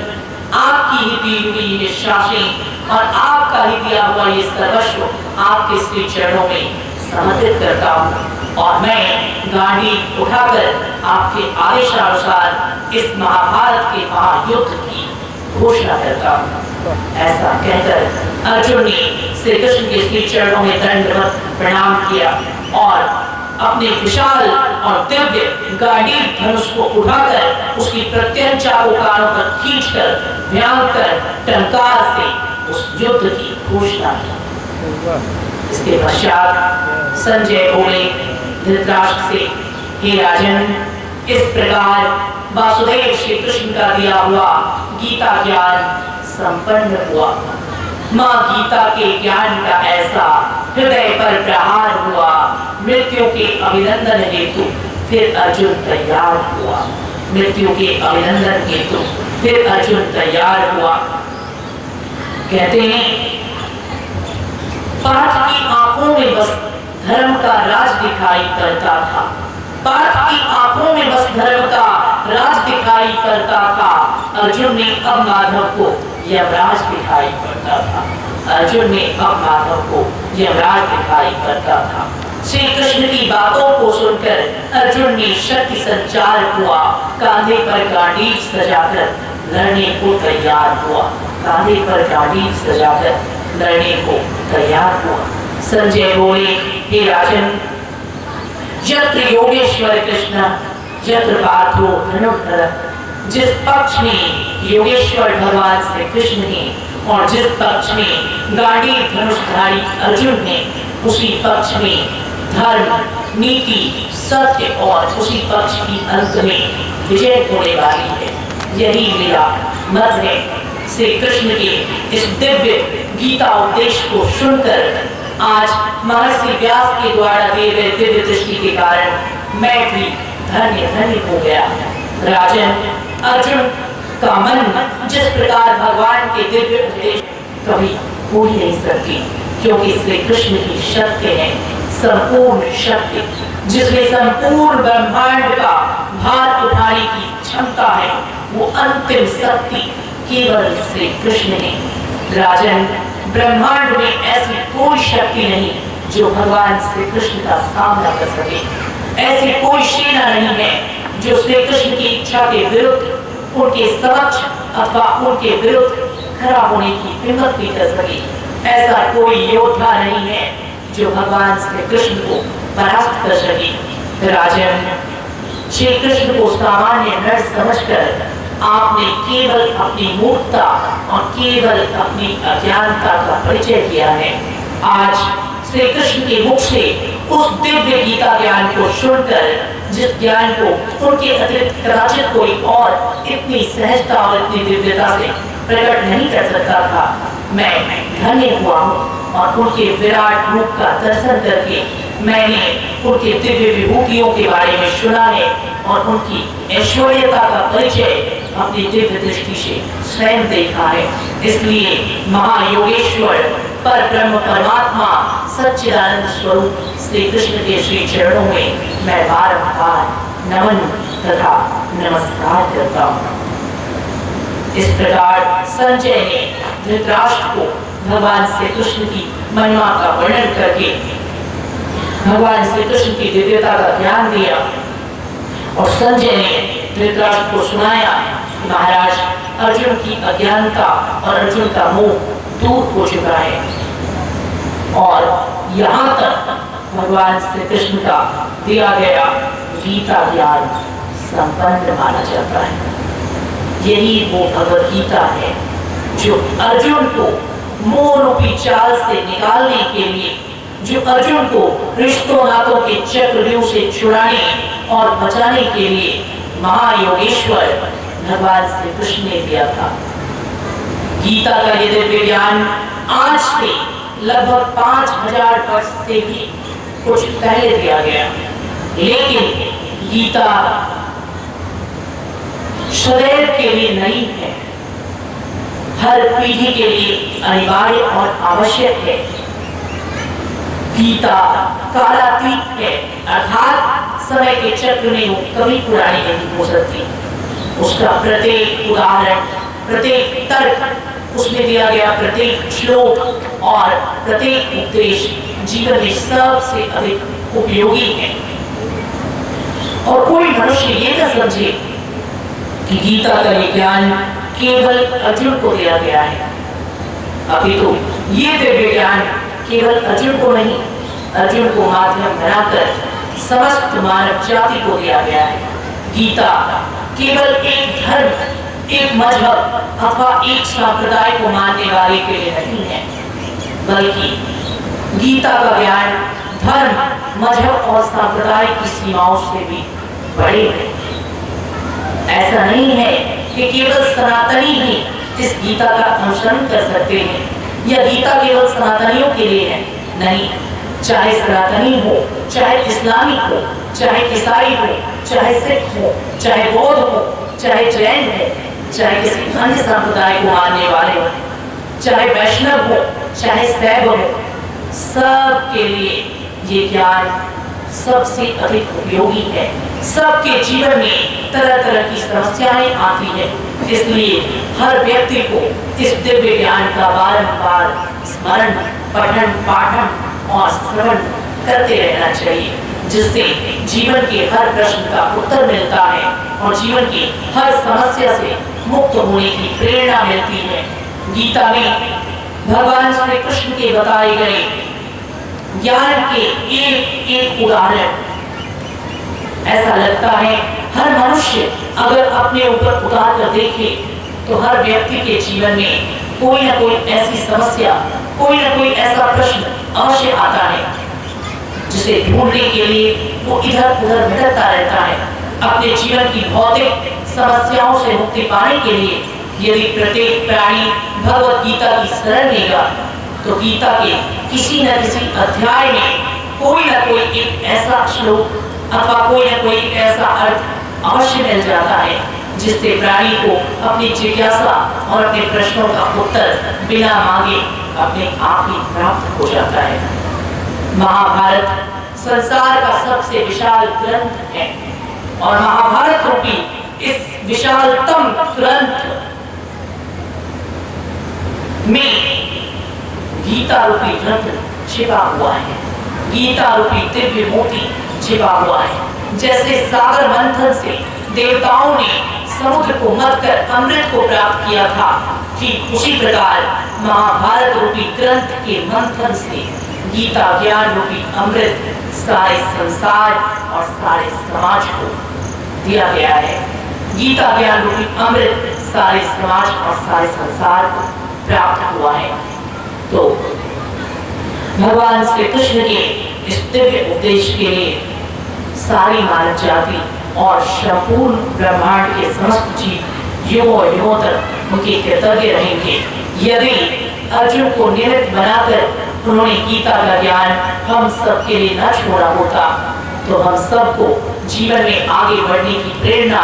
Speaker 1: आपकी ही दी हुई ये शासें और आपका ही दिया हुआ ये सर्वस्व आपके श्री चरणों में समर्पित करता हूँ और मैं गाड़ी उठाकर आपके आदेशानुसार इस महाभारत के महायुद्ध की घोषणा करता हूँ। ऐसा कहकर अर्जुन ने श्री कृष्ण के श्री चरणों में दंडवत प्रणाम किया और अपने विशाल और दिव्य गाड़ी धनुष को उठाकर उसकी प्रत्यंचा को कानों पर खींचकर भयंकर टंकार से उस युद्ध की घोषणा की। इसके पश्चात संजय बोले धृतराष्ट्र से, हे राजन, इस प्रकार वासुदेव श्री कृष्ण का दिया हुआ गीता ज्ञान संपन्न हुआ। माँ गीता के ज्ञान का ऐसा हृदय पर प्रहार हुआ, मृत्यु के अभिनंदन हेतु फिर अर्जुन तैयार हुआ। मृत्यु के अभिनंदन हेतु फिर अर्जुन तैयार हुआ। कहते हैं पार्थ की आंखों में बस धर्म का राज दिखाई पड़ता था। पार्थ की आंखों में बस धर्म का राज दिखाई पड़ता था। अर्जुन ने अब माधव को यमराज दिखाई पड़ता था। अर्जुन ने अब माधव को यमराज दिखाई पड़ता था। श्री कृष्ण की बातों को सुनकर अर्जुन ने शक्ति संचार हुआ, कांधे पर गांडीव सजाकर लड़ने को तैयार हुआ। कांधे पर गांडीव सजाकर लड़ने को तैयार हुआ। संजय बोले, हे राजन, यत्र योगेश्वर कृष्ण यत्र पार्थो धनुर्धर। जिस पक्ष में योगेश्वर भगवान श्री कृष्ण ने और जिस पक्ष में गाड़ी धनुषधारी अर्जुन ने, उसी पक्ष में धर्म, नीति, सत्य और उसी पक्ष की अंत में विजय होने वाली है। यही मेरा मत है। श्री कृष्ण के इस दिव्य गीता उपदेश को सुनकर आज महर्षि व्यास के द्वारा दिए गए दिव्य दृष्टि के कारण मैं भी धन्य धन्य हो गया। राजन, अर्जुन का मन जिस प्रकार भगवान के दिव्य उपदेश कभी हो ही नहीं सकती, क्योंकि श्री कृष्ण की शक्ति है संपूर्ण शक्ति, जिसमें संपूर्ण ब्रह्मांड का भार उठाने की क्षमता है। वो अंतिम शक्ति केवल श्री कृष्ण है। राजन, ब्रह्मांड में ऐसी कोई शक्ति नहीं जो भगवान श्री कृष्ण का सामना कर सके। ऐसी कोई सेना नहीं है जो श्री कृष्ण की इच्छा के विरुद्ध, उनके समक्ष अथवा उनके विरुद्ध खड़ा होने की हिम्मत भी कर सके। ऐसा कोई योद्धा नहीं है जो भगवान श्री कृष्ण को परास्त कर सके। राजन, श्री कृष्ण को सामान्य नर समझकर आपने केवल अपनी मूर्खता और केवल अपनी अज्ञानता का परिचय दिया है। आज श्री कृष्ण के मुख से उस दिव्य गीता ज्ञान को सुनकर, जिस ज्ञान को उनके अतिरिक्त कदाचित कोई और इतनी सहजता और इतनी दिव्यता से प्रकट नहीं कर सकता था, मैं धन्य हुआ हूँ। और उनके विराट रूप का दर्शन करके मैंने उनके दिव्य विभूतियों के बारे में सुना है और उनकी ऐश्वर्यता का परिचय अपनी दिव्य दृष्टि से स्वयं देखा है। इसलिए महायोगेश्वर पर ब्रह्म परमात्मा सच्चिदानंद स्वरूप श्री कृष्ण के श्री चरणों में मैं बारंबार नमन तथा नमस्कार करता हूँ। इस प्रकार संजय ने धृतराष्ट्र को भगवान श्री कृष्ण की महिमा का वर्णन करके भगवान श्री कृष्ण की दिव्यता का ज्ञान दिया और संजय ने धृतराष्ट्र को सुनाया, महाराज, अर्जुन की अज्ञानता और अर्जुन का मोह दूर हो चुका है और यहाँ तक भगवान श्री कृष्ण का दिया गया गीता ज्ञान संपन्न माना जाता है। यही वो भगवत गीता है जो अर्जुन को मोह रूपी चाल से निकालने के लिए, जो अर्जुन को रिश्तों नातों के चक्रव्यूह से छुड़ाने और बचाने के लिए महायोगेश्वर भगवान श्री कृष्ण ने दिया था। गीता का ये दिव्य ज्ञान आज से लगभग 5000 वर्ष से भी कुछ पहले दिया गया, लेकिन गीता सदैव के लिए नहीं है, हर पीढ़ी के लिए अनिवार्य और आवश्यक है। गीता कालातीत है, अर्थात समय के चक्र में वो कभी पुरानी नहीं हो सकती। उसका प्रत्येक उदाहरण, प्रत्येक तर्क, उसमें दिया गया प्रत्येक श्लोक और प्रत्येक उपदेश जीवन में सबसे अधिक उपयोगी है। और कोई मनुष्य ये न समझे कि गीता का ये ज्ञान केवल अर्जुन को दिया गया है, अभी तो ये दिव्य ज्ञान केवल अर्जुन को नहीं, अर्जुन को माध्यम बनाकर समस्त मानव जाति को दिया गया है। गीता केवल एक धर्म, एक मजहब अथवा एक संप्रदाय को मानने वाले के लिए नहीं है, बल्कि गीता का ज्ञान धर्म, मजहब और संप्रदाय की सीमाओं से भी बड़े है। ऐसा नहीं है कि केवल सनातनी ही इस गीता का अनुसरण कर सकते हैं या गीता केवल सनातनियों के लिए है, नहीं। चाहे सनातनी हो, चाहे इस्लामी हो, चाहे ईसाई हो, चाहे सिख हो, चाहे बौद्ध हो, चाहे जैन हो, चाहे किसी अन्य संप्रदाय को मानने वाले हो, चाहे वैष्णव हो, चाहे शैव हो, सबके लिए ये ज्ञान सबसे अधिक उपयोगी है। सबके जीवन में तरह तरह की समस्याएं आती है, इसलिए हर व्यक्ति को इस दिव्य ज्ञान का बारंबार स्मरण, पठन, पाठन और श्रवण करते रहना चाहिए, जिससे जीवन के हर प्रश्न का उत्तर मिलता है और जीवन की हर समस्या से मुक्त होने की प्रेरणा मिलती है। गीता में भगवान श्री कृष्ण के बताए गए ज्ञान के एक एक उदाहरण, ऐसा लगता है हर मनुष्य अगर अपने ऊपर उतार कर देखे तो हर व्यक्ति के जीवन में कोई ना कोई ऐसी समस्या, कोई ना कोई ऐसा प्रश्न अवश्य आता है, जिसे ढूंढने के लिए वो इधर उधर भटकता रहता है। अपने जीवन की भौतिक समस्याओं से मुक्ति पाने के लिए यदि प्रत्येक प्राणी भगवत गीता की शरण लेगा तो गीता के किसी न किसी अध्याय में कोई ना कोई एक ऐसा श्लोक अथवा कोई ना कोई ऐसा अर्थ अवश्य मिल जाता है, जिससे प्राणी को अपनी जिज्ञासा और अपने प्रश्नों का उत्तर बिना मांगे अपने आप ही प्राप्त हो जाता है। महाभारत संसार का सबसे विशाल ग्रंथ है और महाभारत रूपी इस विशालतम ग्रंथ में गीता रूपी ग्रंथ छिपा हुआ है। गीता रूपी दिव्य मोती छिपा हुआ है। जैसे सागर मंथन से देवताओं ने समुद्र को मथकर अमृत को प्राप्त किया था, ठीक उसी प्रकार महाभारत रूपी ग्रंथ के मंथन से गीता ज्ञान रूपी अमृत सारे संसार और सारे समाज को दिया गया है। गीता ज्ञान रूपी अमृत सारे समाज और सारे संसार को प्राप्त हुआ है। तो भगवान श्री कृष्ण के इस दिव्य उपदेश के लिए सारी मानव जाति और संपूर्ण ब्रह्मांड के समस्त जीव युगों युगों तक उनके कृतज्ञ रहेंगे। यदि अर्जुन को निमित्त बनाकर उन्होंने गीता का ज्ञान हम सब के लिए न छोड़ा होता तो हम सबको जीवन में आगे बढ़ने की प्रेरणा,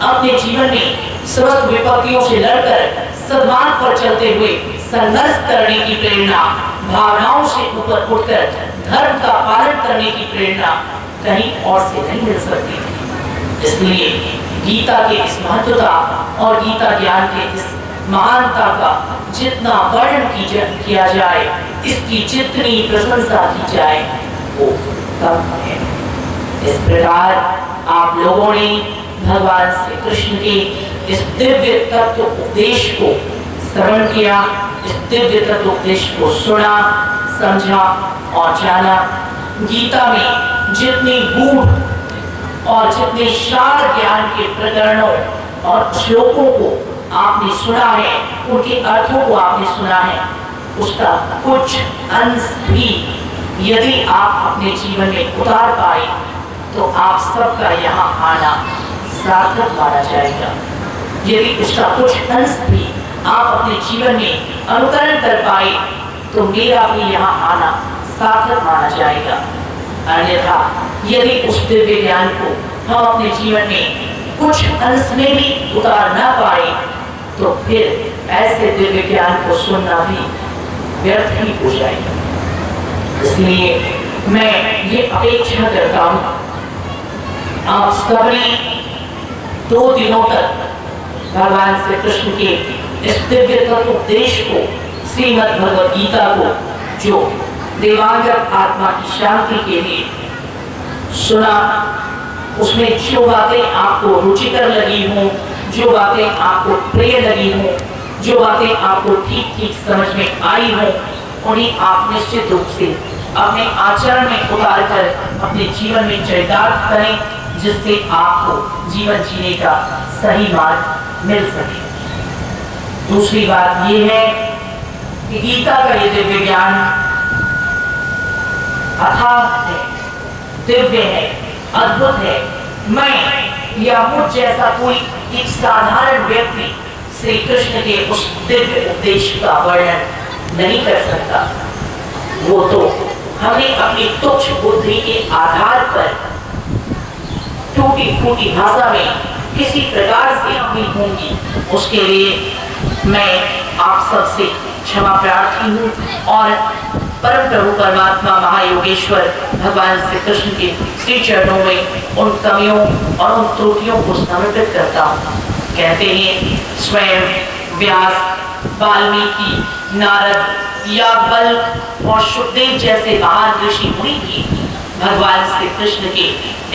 Speaker 1: अपने जीवन में समस्त विपत्तियों से लड़कर सद्मार्ग पर चलते हुए संघर्ष करने की प्रेरणा, भावनाओं से ऊपर उठकर धर्म का पालन करने की प्रेरणा कहीं और से नहीं मिल सकती। इसलिए गीता के इस महत्वता और गीता ज्ञान के इस महानता का जितना वर्णन किया जाए, इसकी जितनी प्रशंसा की जाए वो कम है। इस प्रकार आप लोगों ने भगवान श्री कृष्ण के इस दिव्य तत्व उपदेश को श्रवण किया, इस दिव्य तत्व उपदेश को सुना, समझा और जाना। गीता में जितनी गूढ़ और जितने सार ज्ञान के प्रकरणों और श्लोकों को आपने सुना है, उनके अर्थों को आपने सुना है, उसका कुछ अंश भी यदि आप अपने जीवन में उतार पाए तो आप सबका यहाँ आना सार्थक माना जाएगा। यदि उसका कुछ अंश भी आप अपने जीवन में अनुकरण कर पाए तो मेरा भी यहाँ आना सार्थक माना जाएगा। अन्यथा यदि उस दिव्य ज्ञान को हम अपने जीवन में कुछ अंश में भी उतार ना पाए तो फिर ऐसे दिव्य ज्ञान को सुनना भी व्यर्थ ही हो जाएगा। इसलिए मैं ये अपेक्षा करता हूँ आप सबने 2 दिनों तक भगवान श्री कृष्ण के इस दिव्य तत्वोपदेश को, श्रीमद् भगवद गीता को, जो देवांगत आत्मा की शांति के लिए सुना, उसमें जो बातें आपको रुचिकर लगी हों, जो बातें आपको प्रिय लगी हों, जो बातें आपको ठीक ठीक समझ में आई हों, उन्हें आप निश्चित रूप से अपने आचरण में उतार कर अपने जीवन में चरितार्थ करें, जिससे आपको जीवन जीने का सही मार्ग मिल सके। दूसरी बात यह है कि गीता का ये दिव्य ज्ञान अथाह है, दिव्य है, अद्भुत है। मैं या मुझ जैसा कोई एक साधारण व्यक्ति श्री कृष्ण के उस दिव्य उपदेश का वर्णन नहीं कर सकता। वो तो हमें अपनी तुच्छ बुद्धि के आधार पर टूटी फूटी भाषा में किसी प्रकार से अपनी होंगी, उसके लिए मैं आप सबसे क्षमा प्रार्थी हूँ और परम प्रभु परमात्मा महायोगेश्वर भगवान श्री कृष्ण के श्री चरणों में उन कमियों और उन त्रुटियों को समर्पित करता हूँ। कहते हैं स्वयं व्यास, वाल्मीकि, नारद, याज्ञवल्क्य और सुखदेव जैसे महान ऋषि मुनि भी भगवान श्री कृष्ण के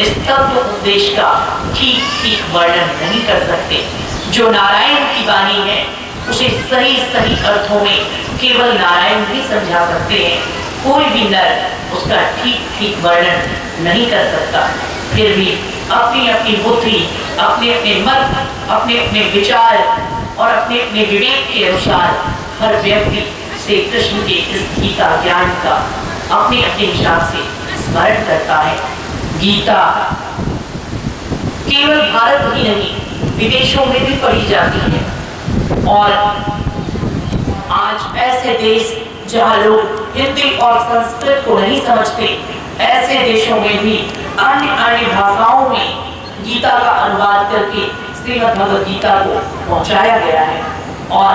Speaker 1: इस तत्व उपदेश का ठीक ठीक वर्णन नहीं कर सकते। जो नारायण की वाणी है उसे सही सही अर्थों में केवल नारायण ही समझा सकते हैं। कोई भी नर उसका ठीक ठीक वर्णन नहीं कर सकता। फिर भी अपनी अपनी बुद्धि, अपने अपने मत, अपने अपने विचार और अपने अपने विवेक के अनुसार हर व्यक्ति श्री कृष्ण के इस गीता ज्ञान का अपने अपने हिसाब से स्मरण करता है। गीता केवल भारत ही नहीं, विदेशों में भी पढ़ी जाती है। और आज ऐसे देश जहां लोग हिंदी और संस्कृत को नहीं समझते, ऐसे देशों में भी अन्य अन्य भाषाओं में गीता का अनुवाद करके श्रीमद् भगवद गीता को पहुंचाया गया है। और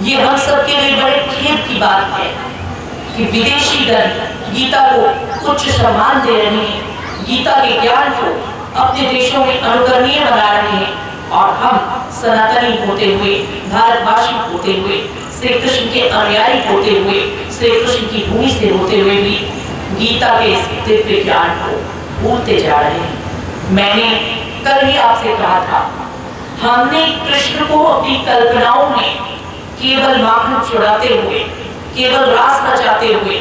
Speaker 1: ये हम सबके लिए बड़े खेद की बात है कि विदेशी दल गीता को उच्च सम्मान दे रहे हैं, गीता के ज्ञान को अपने देशों में अनुकरणीय बना रहे हैं, और हम सनातनी होते हुए, भारतवासी होते हुए, श्री कृष्ण के अनुयायी होते हुए, श्री कृष्ण की भूमि से होते हुए भी गीता के इस दिव्य ज्ञान को भूलते जा रहे हैं। मैंने कल ही आपसे कहा था, हमने कृष्ण को अपनी कल्पनाओं में केवल माखन चुराते हुए, केवल रास नचाते हुए,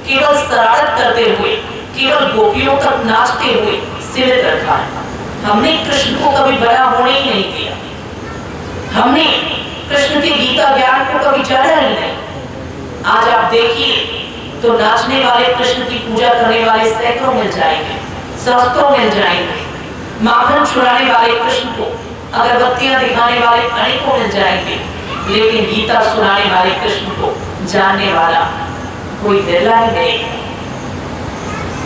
Speaker 1: केवल शरारत करते हुए, केवल गोपियों तक नाचते हुए सीमित रखा है। हमने कृष्ण को कभी बड़ा होने ही नहीं दिया। हमने कृष्ण के गीता ज्ञान को कभी जाना ही नहीं। आज आप देखिए तो नाचने वाले, कृष्ण की पूजा करने वाले सैकड़ों मिल जाएंगे, सहस्त्रों मिल जाएंगे। माखन छुड़ाने वाले कृष्ण को, अगरबत्तियां दिखाने वाले अनेकों मिल जाएंगे, लेकिन गीता सुनाने वाले कृष्ण को जानने वाला कोई विरला ही नहीं।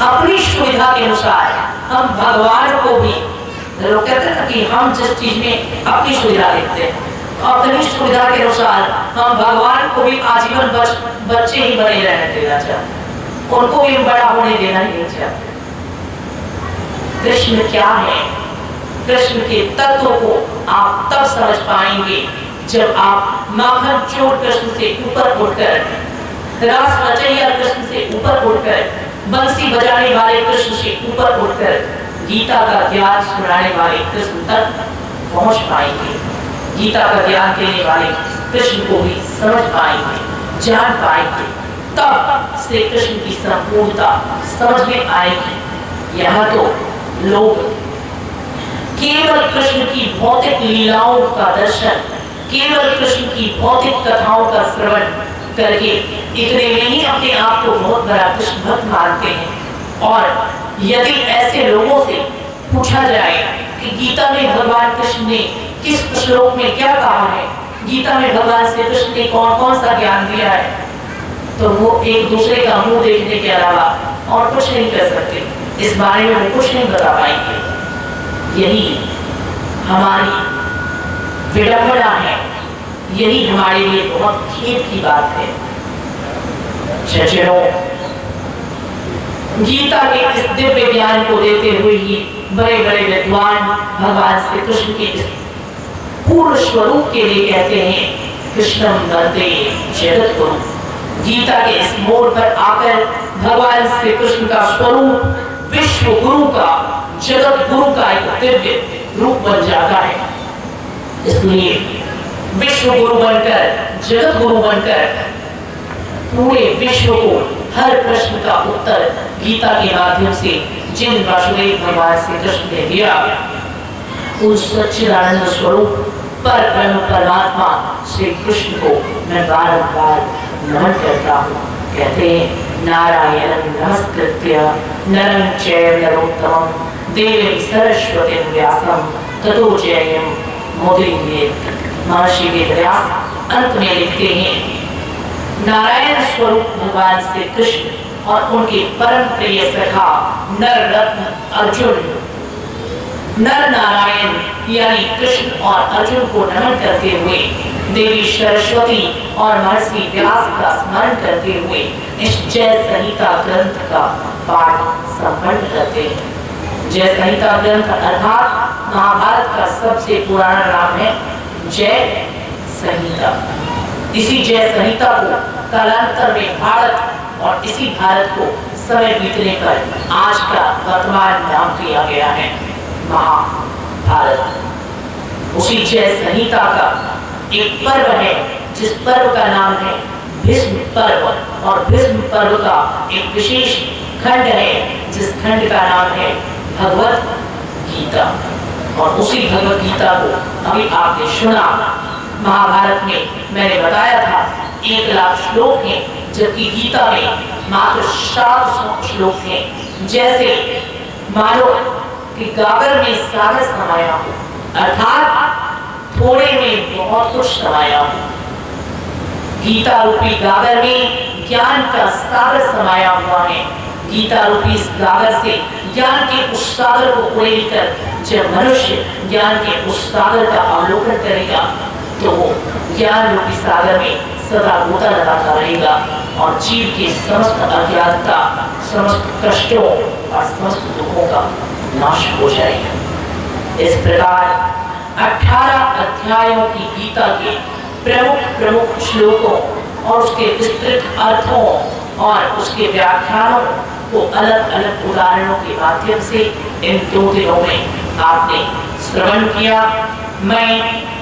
Speaker 1: अपनी सुविधा के अनुसार हम भगवान को भी, लोग कहते हैं कि हम जिस चीज में अपनी सुविधा देखते हैं, अपनी सुविधा के अनुसार हम भगवान को भी आजीवन बच्चे ही बने रहने देना चाहते, उनको भी बड़ा होने देना ही नहीं चाहते। कृष्ण क्या है, कृष्ण के तत्व को आप तब समझ पाएंगे जब आप माखन चोर कृष्ण से ऊपर उठकर, रास रचैया कृष्ण से ऊपर उठकर, बंसी बजाने वाले कृष्ण से ऊपर उठकर गीता का ज्ञान सुनाने वाले कृष्ण तक पहुंच पाएंगे। गीता का ज्ञान देने वाले कृष्ण को भी समझ पाएंगे, जान पाएंगे, तब श्री कृष्ण की संपूर्णता समझ में आएगी। यहाँ तो लोग केवल कृष्ण की भौतिक लीलाओं का दर्शन, केवल कृष्ण की भौतिक कथाओं का श्रवण करके इतने में ही अपने आप को बहुत बड़ा कृष्ण भक्त मानते हैं। और यदि ऐसे लोगों से पूछा जाए कि गीता में भगवान कृष्ण ने किस श्लोक में क्या कहा है, गीता में भगवान श्री कृष्ण ने कौन कौन सा ज्ञान दिया है, तो वो एक दूसरे का मुंह देखने के अलावा और कुछ नहीं कर सकते। इस बारे में वो कुछ नहीं बता पाएंगे। यही हमारी विडंबना है, यही हमारे लिए बहुत खेद की बात है। सज्जनों, गीता के इस दिव्य ज्ञान को देते हुए ही बड़े बड़े विद्वान भगवान श्री कृष्ण के इस पूर्ण स्वरूप के लिए कहते हैं कृष्णम वंदे जगत गुरु। गीता के इस मोड़ पर आकर भगवान श्री कृष्ण का स्वरूप विश्व गुरु का, जगत गुरु का एक दिव्य रूप बन जाता है। इसलिए विश्व गुरु बनकर, जगत गुरु बनकर पूरे विश्व को हर प्रश्न का उत्तर गीता के माध्यम से जिन वासुदेव भगवान श्री कृष्ण ने दिया, उस सच्चिदानंद स्वरूप पर ब्रह्म परमात्मा श्री कृष्ण को मैं बारंबार नमन करता हूँ। कहते हैं नारायण नमस्कृत्य नरं चैव नरोत्तमं देवीं सरस्वतीं व्यासं ततो जयं मुदीरयेत्। महर्षि वेदव्यास अंत में लिखते हैं नारायण स्वरूप भगवान श्री कृष्ण और उनके परम प्रिय सखा नर रत्न अर्जुन, नर नारायण यानी कृष्ण और अर्जुन को नमन करते हुए देवी सरस्वती और महर्षि व्यास का स्मरण करते हुए इस जय संहिता ग्रंथ का पाठ संपन्न करते हैं। जय संहिता ग्रंथ अर्थात महाभारत का सबसे पुराना नाम है जय संहिता। इसी जय संहिता को कालांतर में भारत और इसी भारत को समय बीतने पर आज का वर्तमान नाम दिया गया है महाभारत। उसी जय संहिता का एक पर्व है जिस पर्व का नाम है भीष्म पर्व, और भीष्म पर्व का एक विशेष खंड है जिस खंड का नाम है भगवत गीता। और उसी भगवत गीता को अभी आपने सुना। महाभारत में मैंने बताया था 1 लाख श्लोक हैं, जबकि गीता में मात्र 700 श्लोक हैं। जैसे मानो कि गागर में सागर समाया हो, अर्थात थोड़े में बहुत कुछ समाया हो। गीता रूपी गागर में ज्ञान का सागर समाया हुआ है। गीता रूपी इस गागर से ज्ञान के उस सागर को उड़ेलकर जब मनुष्य ज्ञान के उस सागर का अवलोकन करेगा तो वो ज्ञान रूपी सागर में सदा गोता लगाता रहेगा और जीव की समस्त अज्ञानता, समस्त कष्टों और समस्त दुखों का नाश हो जाएगा। इस प्रकार 18 अध्यायों की गीता के प्रमुख श्लोकों और उसके विस्तृत अर्थों और उसके व्याख्यानों को अलग अलग उदाहरणों के माध्यम से इन 2 दिनों में आपने श्रवण किया। मैं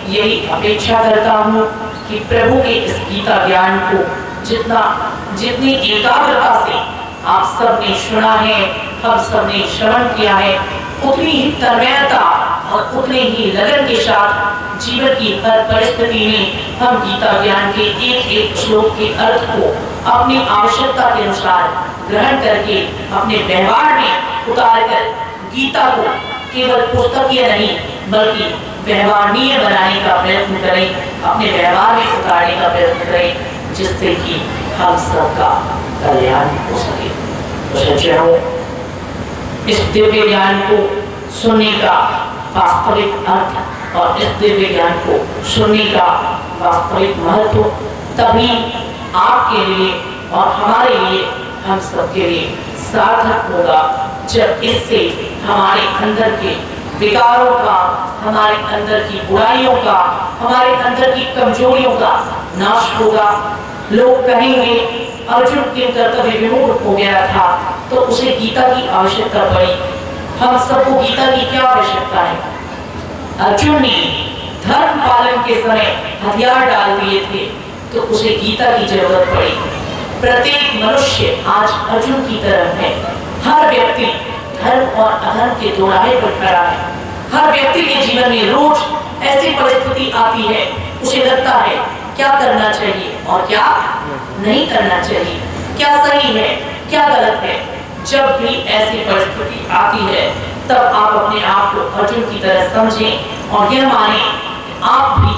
Speaker 1: यही अपेक्षा करता हूँ कि प्रभु के इस गीता ज्ञान को जितनी एकाग्रता से आप सबने सुना है, हम सबने श्रवण किया है, उतनी ही तन्मयता और उतने ही लगन के साथ जीवन की हर परिस्थिति में हम गीता ज्ञान के एक एक श्लोक के अर्थ को अपनी आवश्यकता के अनुसार ग्रहण करके अपने व्यवहार में उतार कर गीता को केवल पुस्तकीय नहीं बल्कि व्यवहारणीय बनाने का प्रयत्न करें, अपने व्यवहार में उतारने का प्रयत्न करें, जिससे कि हम सबका कल्याण हो सके। तो सज्जनों, इस दिव्य ज्ञान को सुनने का वास्तविक अर्थ और इस दिव्य ज्ञान को सुनने का वास्तविक महत्व तभी आपके लिए और हमारे लिए, हम सबके लिए सार्थक होगा जब इससे हमारे अंदर के विकारों का, हमारे अंदर की बुराइयों का, हमारे अंदर की कमजोरियों का नाश होगा। लोग कहेंगे अर्जुन के कर्तव्य विमुख हो गया था तो उसे गीता की आवश्यकता पड़ी। हम सबको गीता की क्या आवश्यकता है? अर्जुन ने धर्म पालन के समय हथियार डाल दिए थे तो उसे गीता की जरूरत पड़ी। प्रत्येक मनुष्य आज अर्जुन की तरह है। हर व्यक्ति धर्म और अधर्म के दोराहे पर खड़ा है। हर व्यक्ति के जीवन में रोज ऐसी परिस्थिति आती है, उसे लगता है क्या करना चाहिए और क्या नहीं करना चाहिए, क्या सही है क्या गलत है। जब भी ऐसी परिस्थिति आती है तब आप अपने आप को अर्जुन की तरह समझें और यह माने आप भी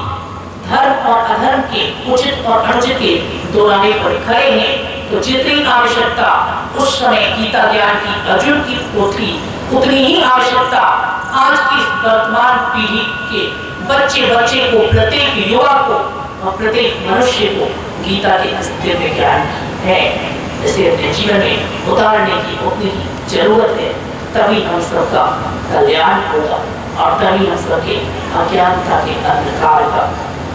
Speaker 1: धर्म और अधर्म के उचित और अनुचित के दोराहे पर खड़े हैं। तो जितनी आवश्यकता उस समय गीता ज्ञान की अर्जुन की को थी, उतनी ही आवश्यकता आज की इस वर्तमान पीढ़ी के बच्चे को, प्रत्येक युवा को और प्रत्येक मनुष्य को गीता के दिव्य ज्ञान है। इसे अपने जीवन में उतारने की उतनी जरूरत है, तभी हम सबका कल्याण होगा और तभी हम सबके अज्ञानता के अंधकार का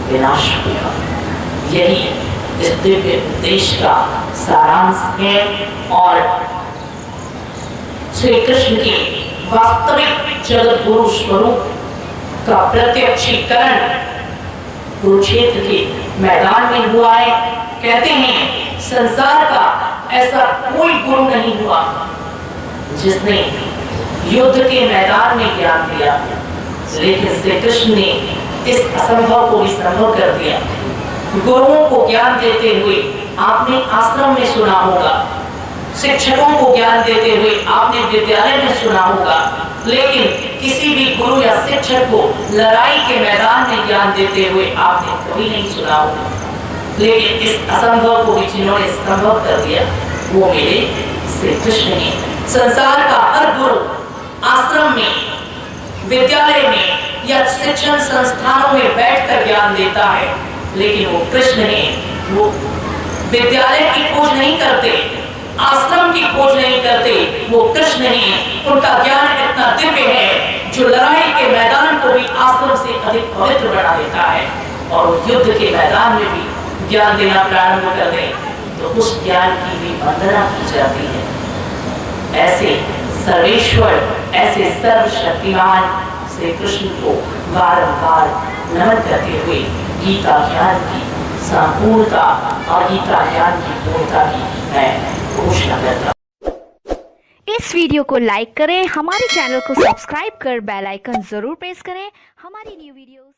Speaker 1: विनाश होगा। यही इस दिव्य उपदेश का सारांश है और श्री कृष्ण के वास्तविक जगत गुरु स्वरूप का प्रत्यक्षीकरण कुरुक्षेत्र के मैदान में हुआ है। कहते हैं संसार का ऐसा कोई गुरु नहीं हुआ जिसने युद्ध के मैदान में ज्ञान दिया, लेकिन श्री कृष्ण ने इस असंभव को भी संभव कर दिया। गुरुओं को ज्ञान देते हुए आपने आश्रम में सुना होगा, शिक्षकों को ज्ञान देते हुए आपने विद्यालय में सुना होगा, लेकिन किसी भी गुरु या शिक्षक को लड़ाई के मैदान में ज्ञान देते हुए आपने कभी नहीं सुना होगा। लेकिन इस असंभव को भी जिन्होंने संभव कर दिया वो मेरे श्री कृष्ण ने। संसार का हर गुरु आश्रम में, विद्यालय में या शिक्षण संस्थानों में बैठकर ज्ञान देता है, लेकिन वो कृष्ण ने वो विद्यालय की खोज नहीं करते, आश्रम की खोज नहीं करते, वो कृष्ण ही। उनका ज्ञान इतना दिव्य है जो लड़ाई के मैदान को भी आश्रम से अधिक पवित्र बना देता है, और युद्ध के मैदान में भी ज्ञान देना प्रारंभ कर दे तो उस ज्ञान की भी वंदना की जाती है। ऐसे सर्वेश्वर, ऐसे सर्वशक्तिमान श्री कृष्ण को बारंबार नमन करते हुए गीता ज्ञान की संपूर्णता और गीता ज्ञान की पूर्णता की मैं घोषणा करता हूं।
Speaker 2: इस वीडियो को लाइक करें, हमारे चैनल को सब्सक्राइब कर बेल आइकन जरूर प्रेस करें हमारी न्यू वीडियोस